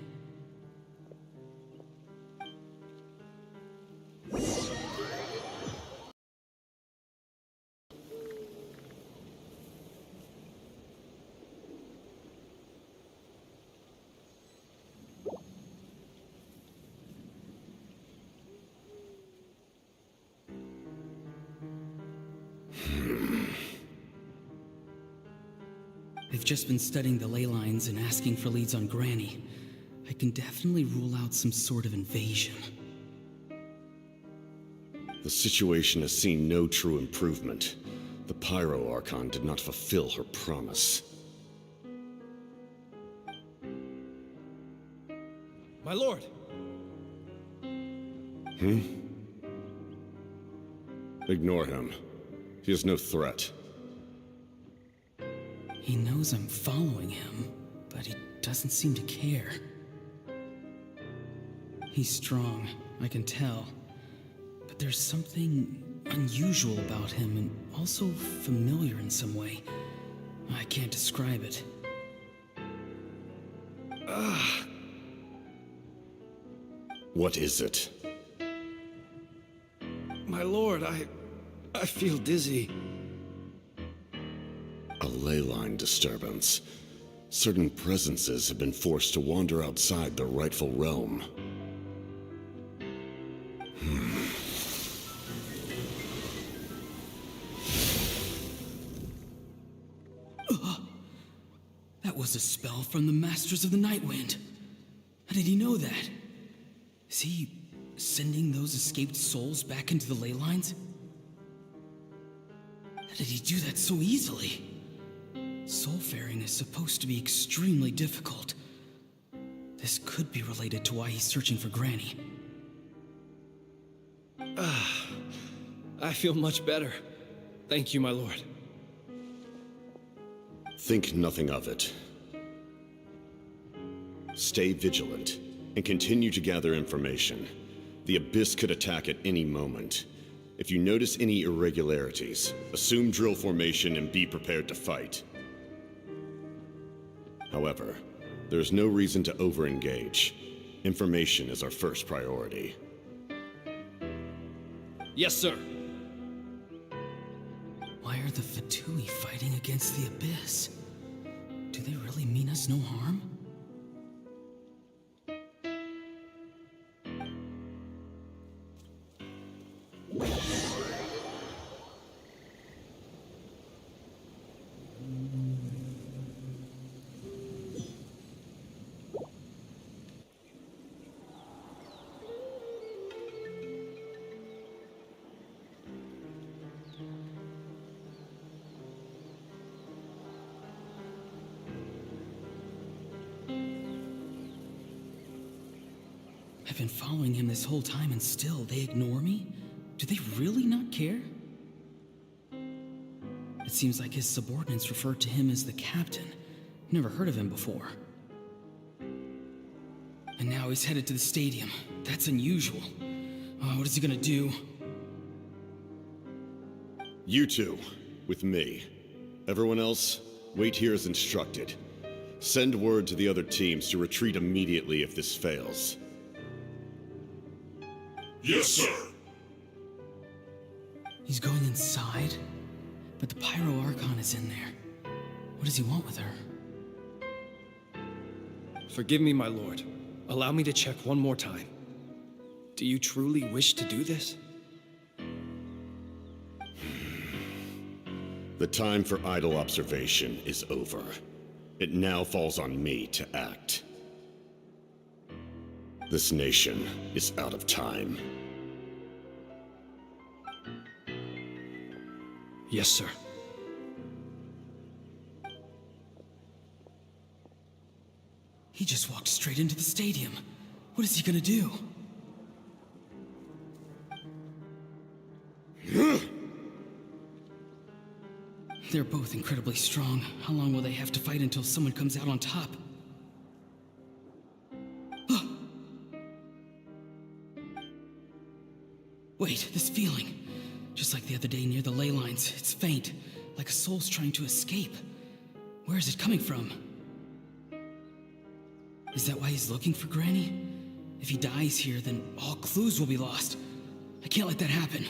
I've just been studying the ley lines and asking for leads on Granny. I can definitely rule out some sort of invasion. The situation has seen no true improvement. The Pyro Archon did not fulfill her promise. My lord! Ignore him. He is no threat. He knows I'm following him, but he doesn't seem to care. He's strong, I can tell. But there's something unusual about him and also familiar in some way. I can't describe it. What is it? My lord, I feel dizzy. ley line disturbance. Certain presences have been forced to wander outside their rightful realm. That was a spell from the Masters of the Nightwind. How did he know that? Is he sending those escaped souls back into the ley lines? How did he do that so easily? Soulfaring is supposed to be extremely difficult. This could be related to why he's searching for Granny. I feel much better. Thank you, my lord. Think nothing of it. Stay vigilant and continue to gather information. The Abyss could attack at any moment. If you notice any irregularities, assume drill formation and be prepared to fight. However, there is no reason to over-engage. Information is our first priority. Yes, sir. Why are the Fatui fighting against the Abyss? Do they really mean us no harm? I've been following him this whole time and still they ignore me? Do they really not care? It seems like his subordinates referred to him as the captain. Never heard of him before. And now he's headed to the stadium. That's unusual. What is he gonna do? You two, with me. Everyone else, wait here as instructed. Send word to the other teams to retreat immediately if this fails. Yes, sir. He's going inside? But the Pyro Archon is in there. What does he want with her? Forgive me, my lord. Allow me to check one more time. Do you truly wish to do this? The time for idle observation is over. It now falls on me to act. This nation is out of time. Yes, sir. He just walked straight into the stadium. What is he gonna do? They're both incredibly strong. How long will they have to fight until someone comes out on top? Wait, this feeling. Just like the other day near the ley lines, it's faint, like a soul's trying to escape. Where is it coming from? Is that why he's looking for Granny? If he dies here, then all clues will be lost. I can't let that happen.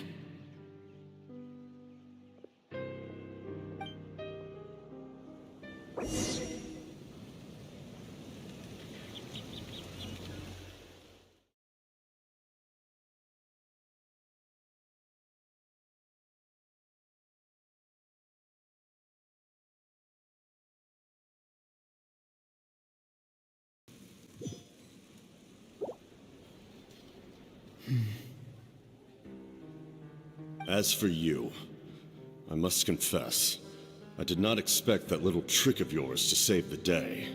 As for you, I must confess, I did not expect that little trick of yours to save the day.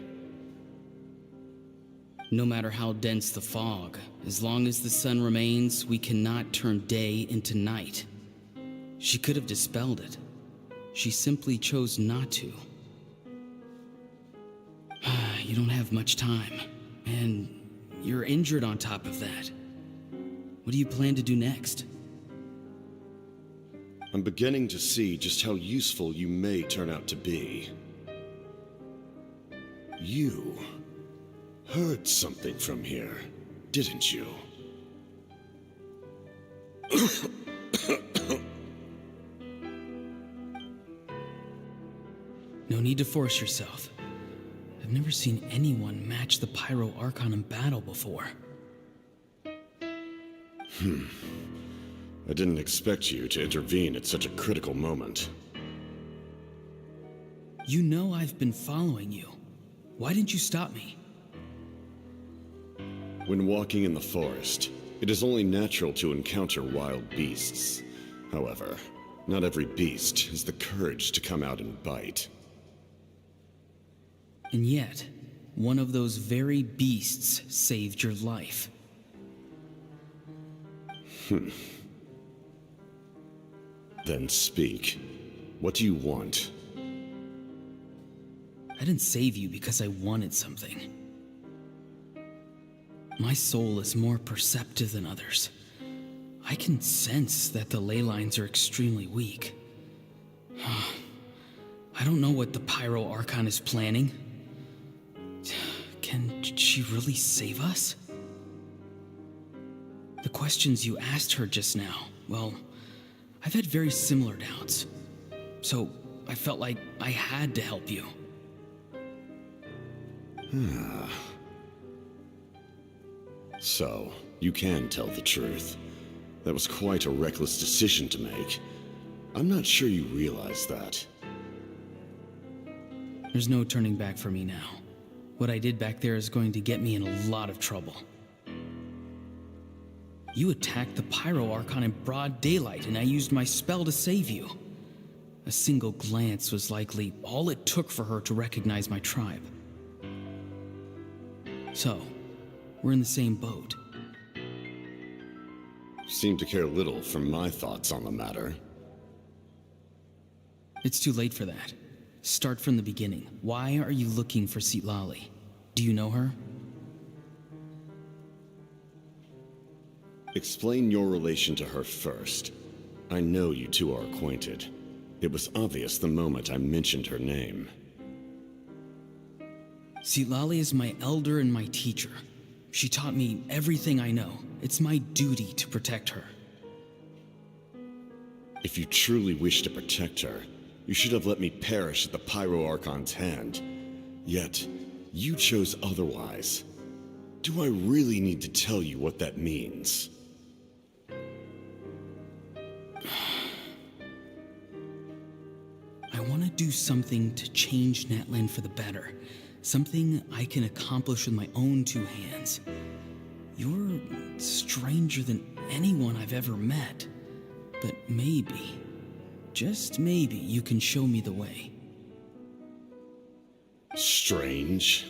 No matter how dense the fog, as long as the sun remains, we cannot turn day into night. She could have dispelled it. She simply chose not to. You don't have much time, and you're injured on top of that. What do you plan to do next? I'm beginning to see just how useful you may turn out to be. You heard something from here, didn't you? No need to force yourself. I've never seen anyone match the Pyro Archon in battle before. I didn't expect you to intervene at such a critical moment. You know I've been following you. Why didn't you stop me? When walking in the forest, it is only natural to encounter wild beasts. However, not every beast has the courage to come out and bite. And yet, one of those very beasts saved your life. Then speak. What do you want? I didn't save you because I wanted something. My soul is more perceptive than others. I can sense that the ley lines are extremely weak. I don't know what the Pyro Archon is planning. Can she really save us? The questions you asked her just now, well, I've had very similar doubts. So I felt like I had to help you. So, you can tell the truth. That was quite a reckless decision to make. I'm not sure you realize that. There's no turning back for me now. What I did back there is going to get me in a lot of trouble. You attacked the Pyro Archon in broad daylight, and I used my spell to save you. A single glance was likely all it took for her to recognize my tribe. So, we're in the same boat. Seem to care little for my thoughts on the matter. It's too late for that. Start from the beginning. Why are you looking for Citlali? Do you know her? Explain your relation to her first. I know you two are acquainted. It was obvious the moment I mentioned her name. Citlali is my elder and my teacher. She taught me everything I know. It's my duty to protect her. If you truly wish to protect her, you should have let me perish at the Pyro Archon's hand. Yet, you chose otherwise. Do I really need to tell you what that means? I want to do something to change Natlan for the better. Something I can accomplish with my own two hands. You're stranger than anyone I've ever met. But maybe, just maybe, you can show me the way. Strange?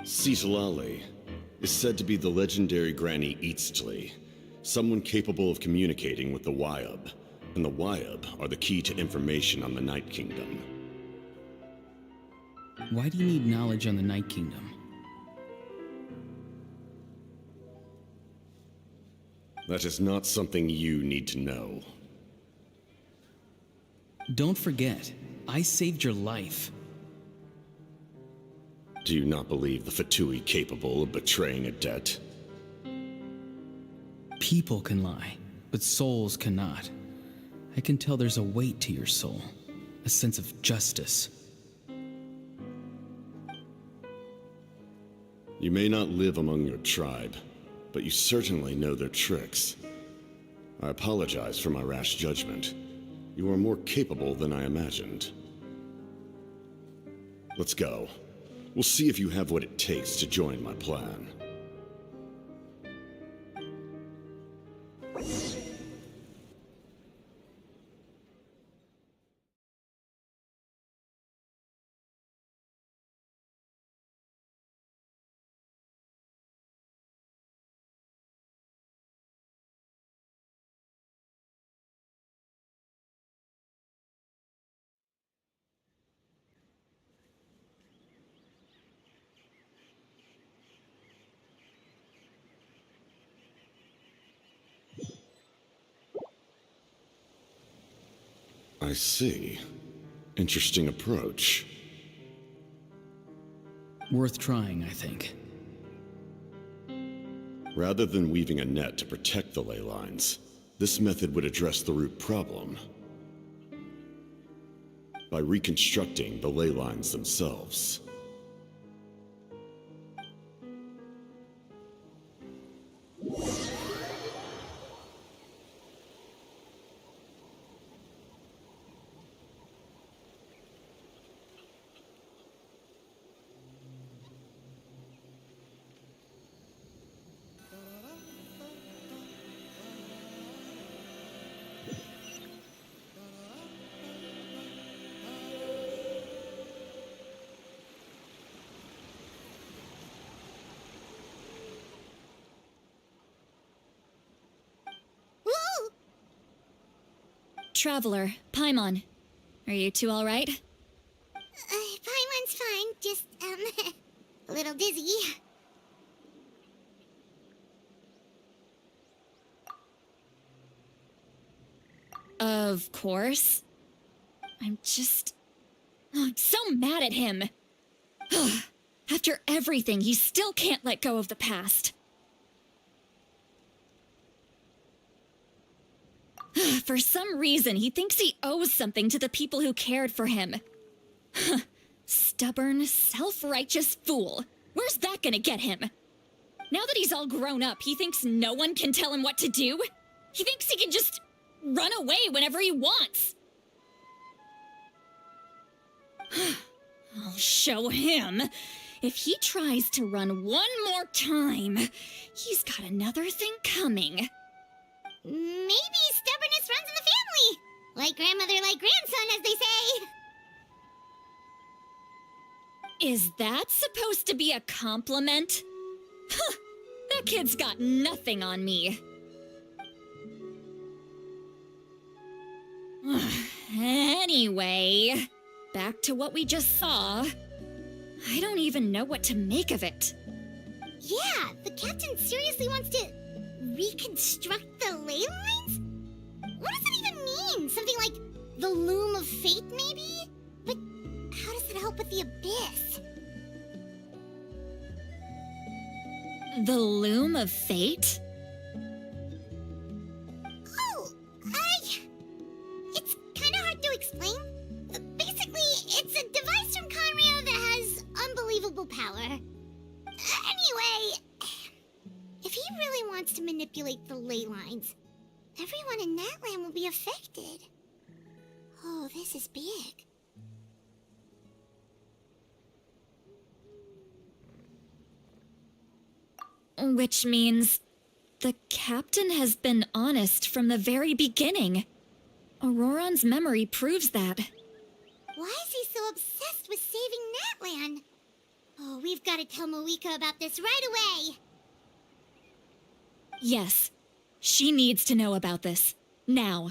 Citlali is said to be the legendary Granny Eastli, someone capable of communicating with the Wyab, and the Wyab are the key to information on the Night Kingdom. Why do you need knowledge on the Night Kingdom? That is not something you need to know. Don't forget, I saved your life. Do you not believe the Fatui capable of betraying a debt? People can lie, but souls cannot. I can tell there's a weight to your soul, a sense of justice. You may not live among your tribe, but you certainly know their tricks. I apologize for my rash judgment. You are more capable than I imagined. Let's go. We'll see if you have what it takes to join my plan. I see. Interesting approach. Worth trying, I think. Rather than weaving a net to protect the ley lines, this method would address the root problem. by reconstructing the ley lines themselves. Woo! Traveler, Paimon. Are you two alright? Paimon's fine, just, a little dizzy. Of course. I'm so mad at him. After everything, he still can't let go of the past. For some reason, he thinks he owes something to the people who cared for him. Stubborn, self-righteous fool. Where's that gonna get him? Now that he's all grown up, he thinks no one can tell him what to do? He thinks he can just run away whenever he wants. I'll show him. If he tries to run one more time, he's got another thing coming. Maybe stubbornness runs in the family. Like grandmother, like grandson, as they say. Is that supposed to be a compliment? That kid's got nothing on me. Anyway, back to what we just saw. I don't even know what to make of it. Yeah, the captain seriously wants to reconstruct the ley lines? What does that even mean? Something like the loom of fate, maybe? But how does that help with the abyss? The loom of fate? Oh, it's kind of hard to explain. Basically, it's a device from Conrio that has unbelievable power. Anyway, if he really wants to manipulate the ley lines, everyone in Natlan will be affected. Oh, this is big. Which means the captain has been honest from the very beginning. Auroron's memory proves that. Why is he so obsessed with saving Natlan? Oh, we've got to tell Moeka about this right away. Yes, she needs to know about this. Now.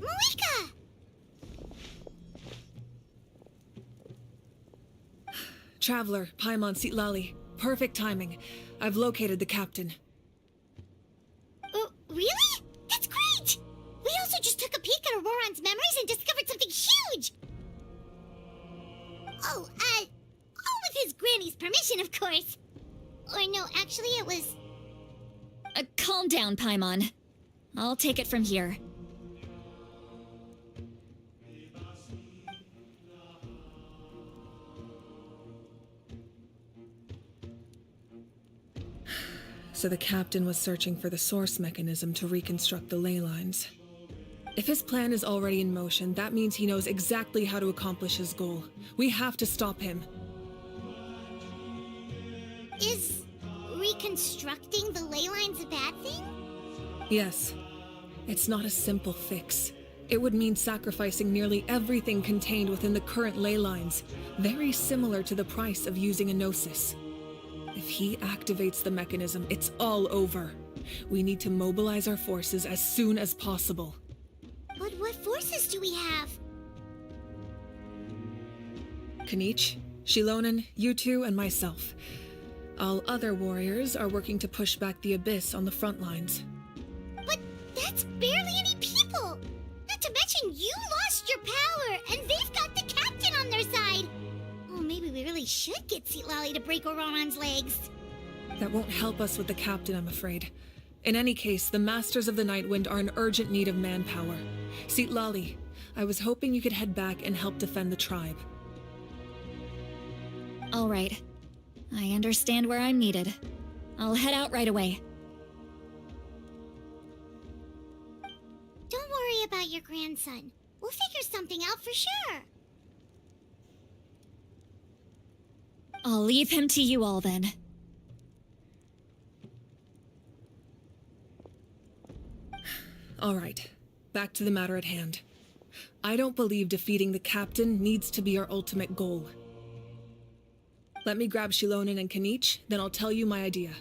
Moeka! Traveler, Paimon Sitlali. Perfect timing. I've located the captain. Oh, really? That's great! We also just took a peek at Auroron's memories and discovered something huge! Granny's permission, of course. Or no, actually it was... Calm down, Paimon. I'll take it from here. So the captain was searching for the source mechanism to reconstruct the ley lines. If his plan is already in motion, that means he knows exactly how to accomplish his goal. We have to stop him. Is reconstructing the ley lines a bad thing? Yes. It's not a simple fix. It would mean sacrificing nearly everything contained within the current ley lines, very similar to the price of using a gnosis. If he activates the mechanism, it's all over. We need to mobilize our forces as soon as possible. But what forces do we have? Kanich, Shilonen, you two, and myself. All other warriors are working to push back the Abyss on the front lines. But that's barely any people! Not to mention you lost your power, and they've got the captain on their side! Oh, maybe we really should get Citlali to break Auroran's legs. That won't help us with the captain, I'm afraid. In any case, the Masters of the Nightwind are in urgent need of manpower. Citlali, I was hoping you could head back and help defend the tribe. All right. I understand where I'm needed. I'll head out right away. Don't worry about your grandson. We'll figure something out for sure. I'll leave him to you all then. All right, back to the matter at hand. I don't believe defeating the captain needs to be our ultimate goal. Let me grab Shilonen and Kanich, then I'll tell you my idea.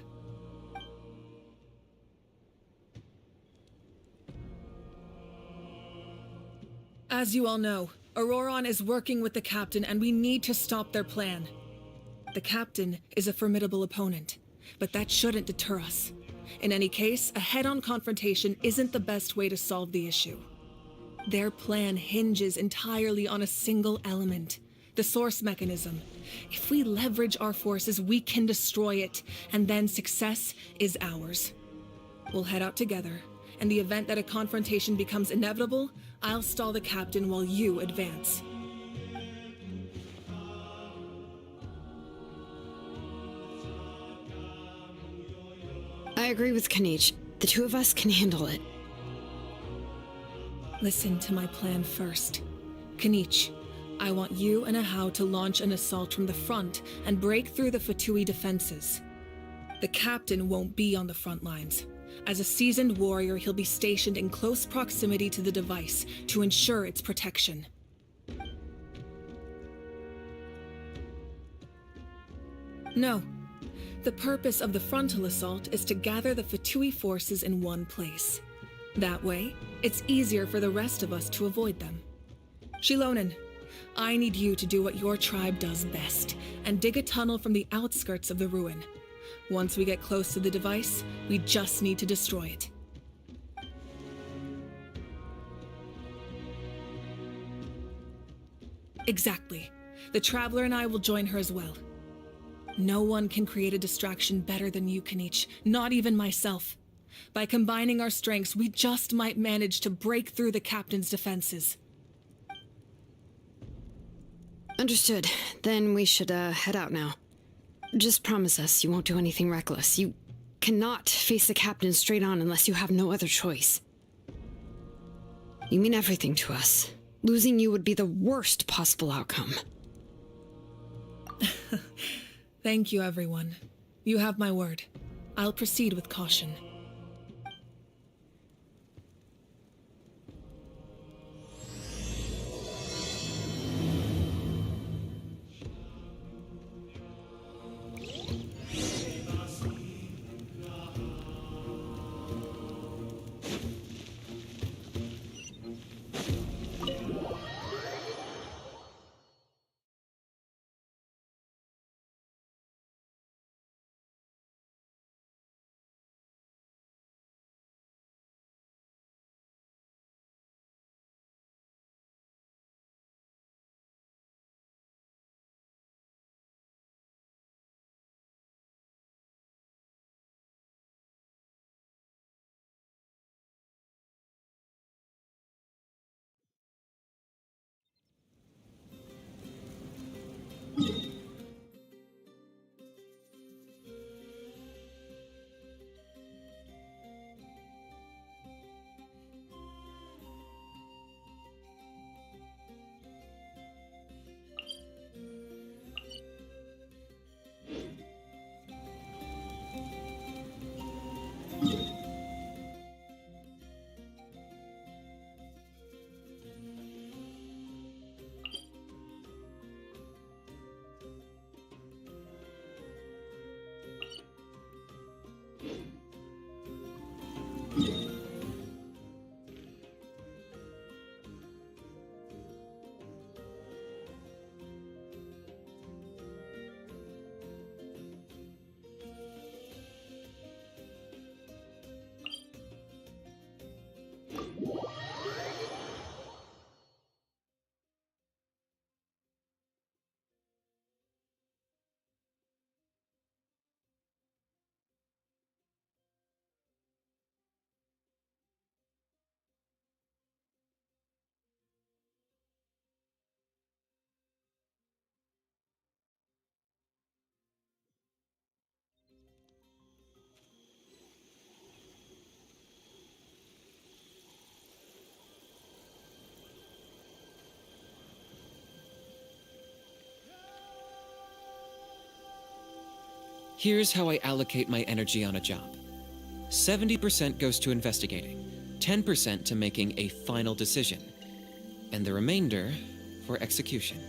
As you all know, Auroran is working with the captain and we need to stop their plan. The captain is a formidable opponent, but that shouldn't deter us. In any case, a head-on confrontation isn't the best way to solve the issue. Their plan hinges entirely on a single element, the source mechanism. If we leverage our forces, we can destroy it, and then success is ours. We'll head out together. In the event that a confrontation becomes inevitable, I'll stall the captain while you advance. I agree with Kanich. The two of us can handle it. Listen to my plan first. Kanich, I want you and Ahau to launch an assault from the front and break through the Fatui defenses. The captain won't be on the front lines. As a seasoned warrior, he'll be stationed in close proximity to the device to ensure its protection. No. The purpose of the frontal assault is to gather the Fatui forces in one place. That way, it's easier for the rest of us to avoid them. Shilonen, I need you to do what your tribe does best, and dig a tunnel from the outskirts of the ruin. Once we get close to the device, we just need to destroy it. Exactly. The Traveler and I will join her as well. No one can create a distraction better than you, Kanich, not even myself. By combining our strengths, we just might manage to break through the captain's defenses. Understood. Then we should, head out now. Just promise us you won't do anything reckless. You cannot face the captain straight on unless you have no other choice. You mean everything to us. Losing you would be the worst possible outcome. Thank you, everyone. You have my word. I'll proceed with caution. Here's how I allocate my energy on a job. 70% goes to investigating, 10% to making a final decision, and the remainder for execution.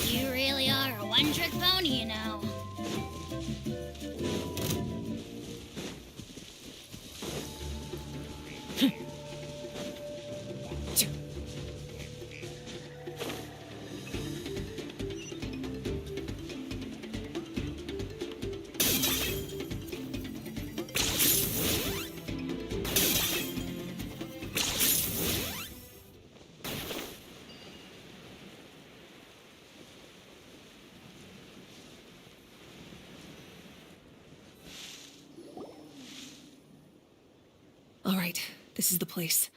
You really are a one-trick pony, you know. All right, this is the place.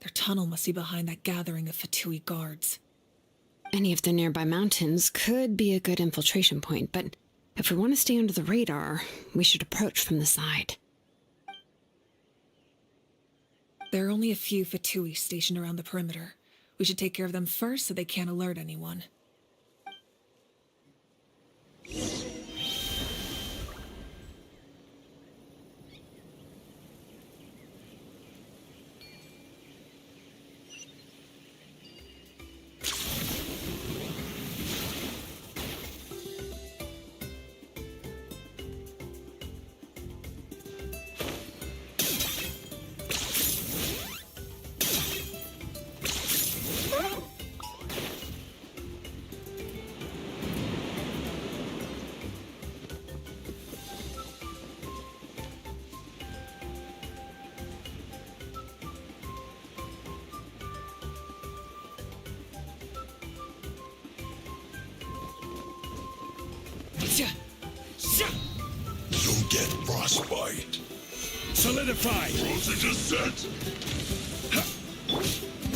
Their tunnel must be behind that gathering of Fatui guards. Any of the nearby mountains could be a good infiltration point, but if we want to stay under the radar, we should approach from the side. There are only a few Fatui stationed around the perimeter. We should take care of them first so they can't alert anyone. You'll get frostbite. Solidify! Frozen descent! Don't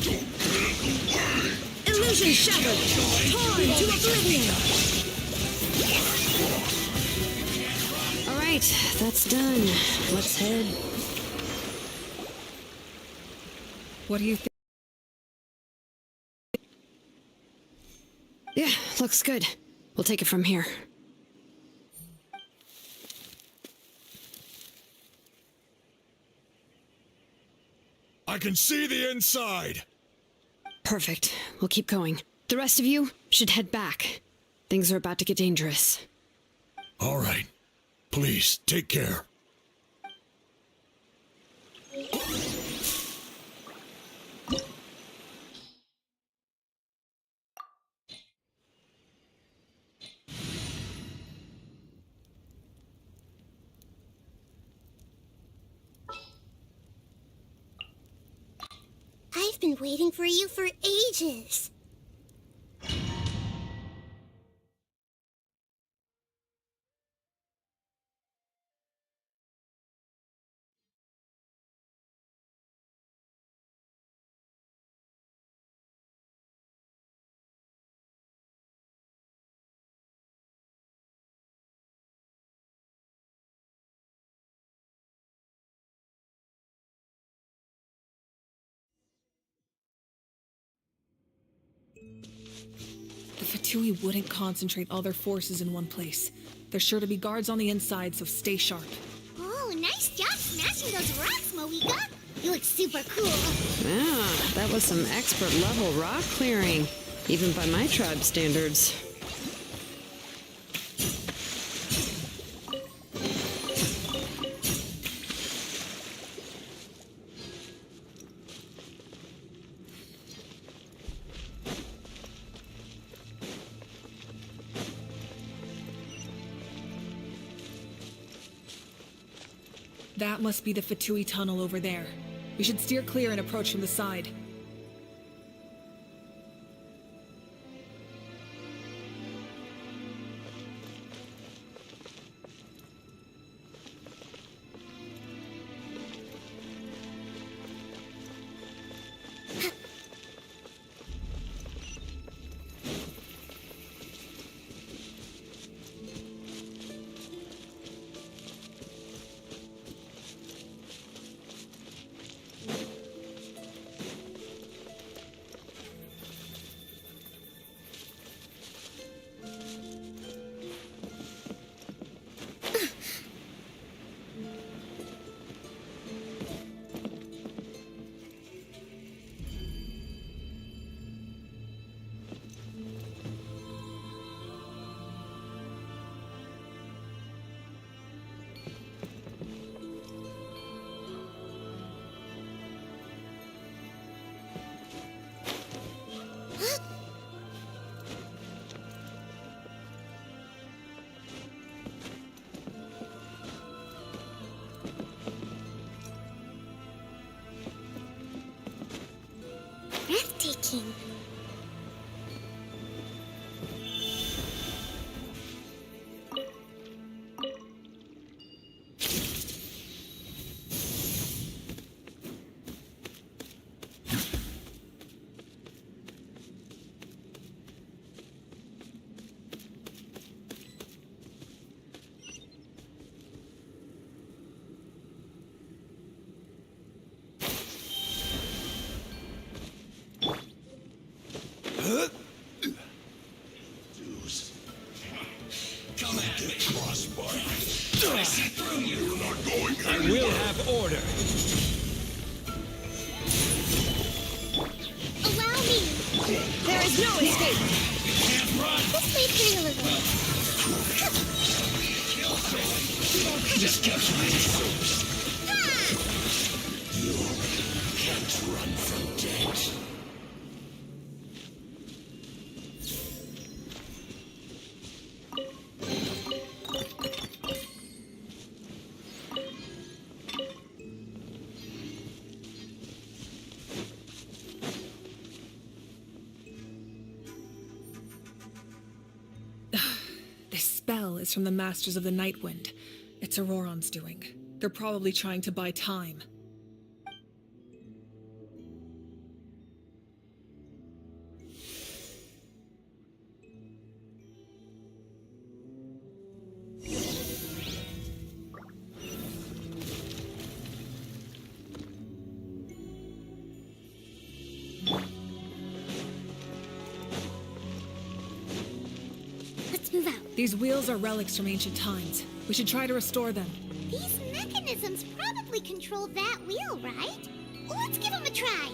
get in the way! Illusion shattered! Torn to oblivion! All right, that's done. Let's head. What do you think? Yeah, looks good. We'll take it from here. I can see the inside! Perfect. We'll keep going. The rest of you should head back. Things are about to get dangerous. All right. Please, take care. I've been waiting for you for ages. The Fatui wouldn't concentrate all their forces in one place. There's sure to be guards on the inside, so stay sharp. Oh, nice job smashing those rocks, Moika. You look super cool. Ah, that was some expert level rock clearing, even by my tribe standards. That must be the Fatui tunnel over there. We should steer clear and approach from the side. Breathtaking. Come at me, crossbar. I see through you. You're not going I anywhere. will have order. Allow me. There is no escape. Can't run. This may hurt a little. Just get ready. You can't run from death. This spell is from the Masters of the Night Wind. It's Auroron's doing. They're probably trying to buy time. Let's move out. These wheels are relics from ancient times. We should try to restore them. These mechanisms probably control that wheel, right? Let's give them a try.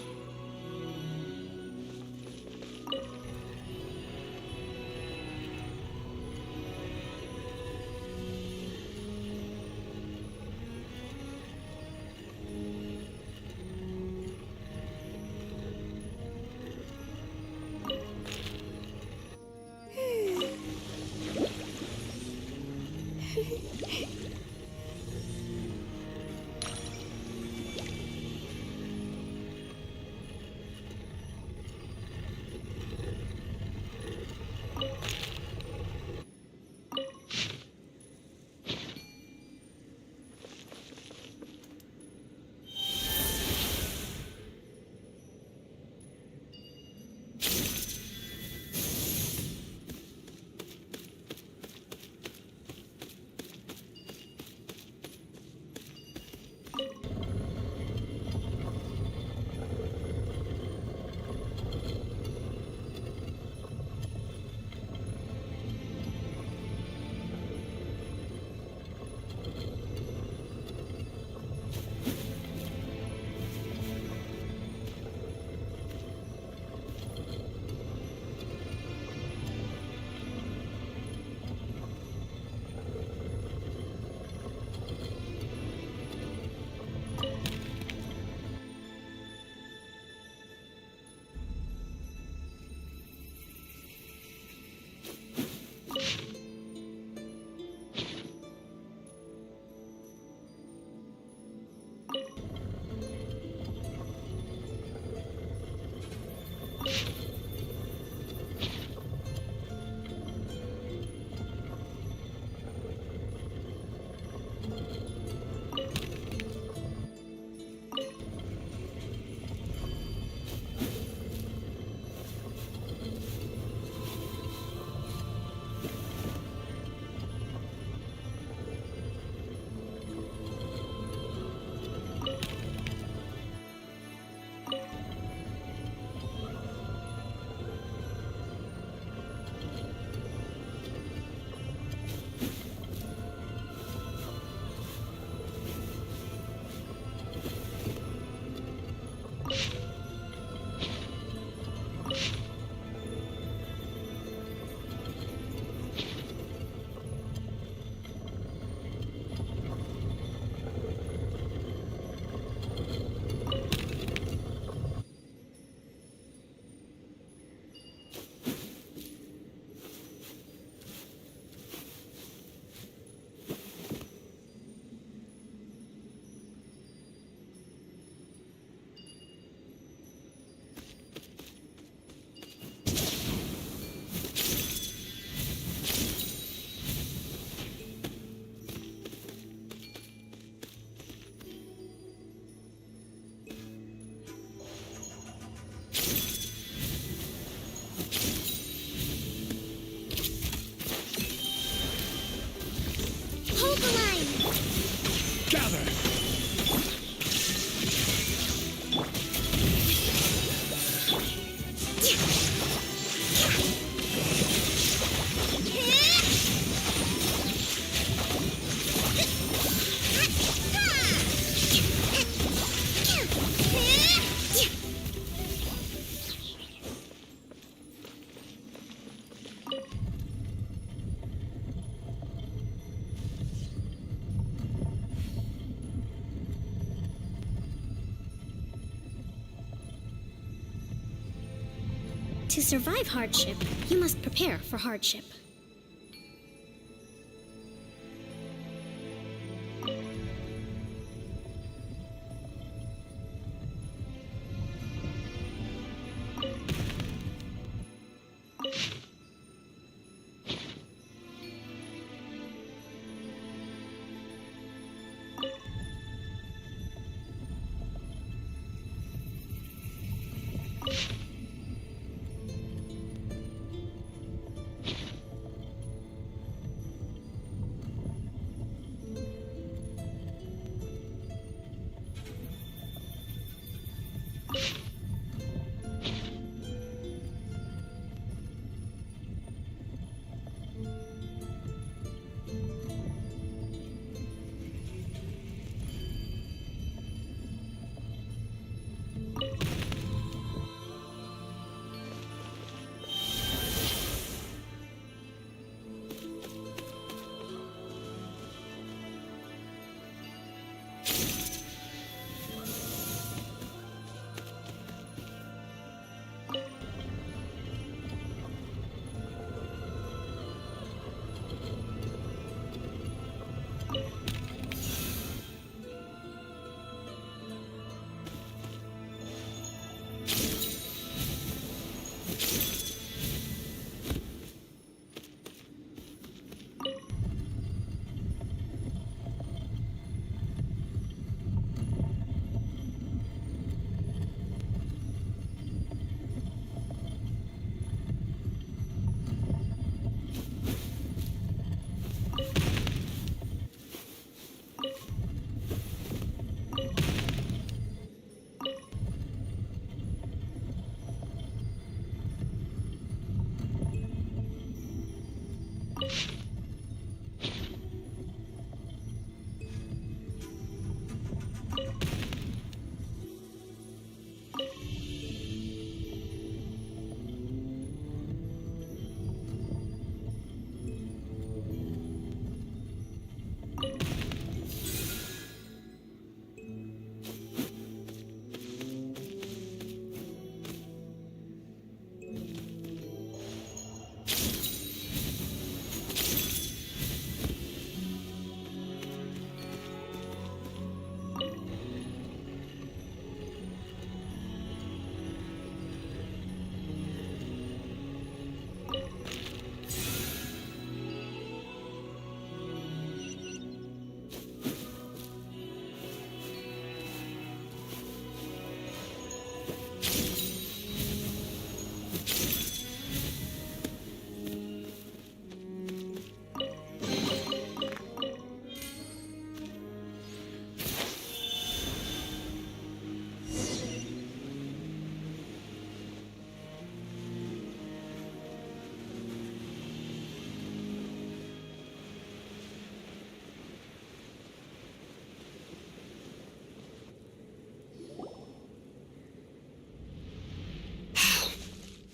To survive hardship, you must prepare for hardship.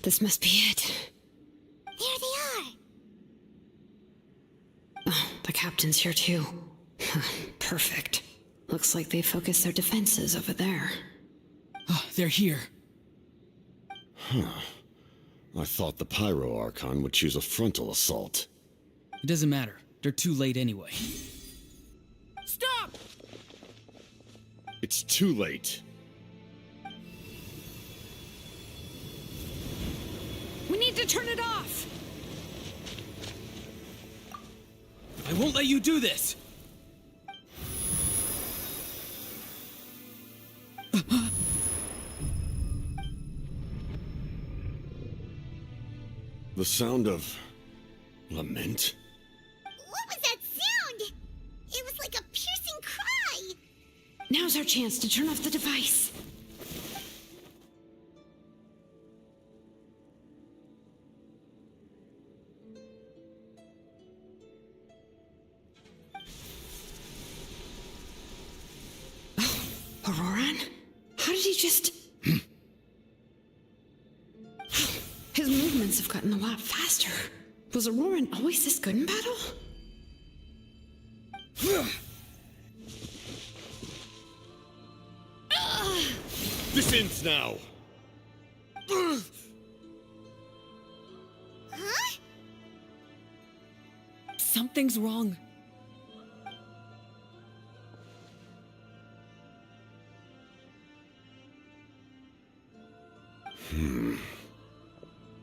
This must be it. There they are. Oh, the captain's here too. Perfect. Looks like they focused their defenses over there. Oh, they're here. Huh. I thought the Pyro Archon would choose a frontal assault. It doesn't matter. They're too late anyway. Stop! It's too late. We need to turn it off! I won't let you do this! The sound of lament? What was that sound? It was like a piercing cry. Now's our chance to turn off the device. Oh, Auroran? How did he just... His movements have gotten a lot faster. Was Auroran always this good in battle? This ends now! Something's wrong.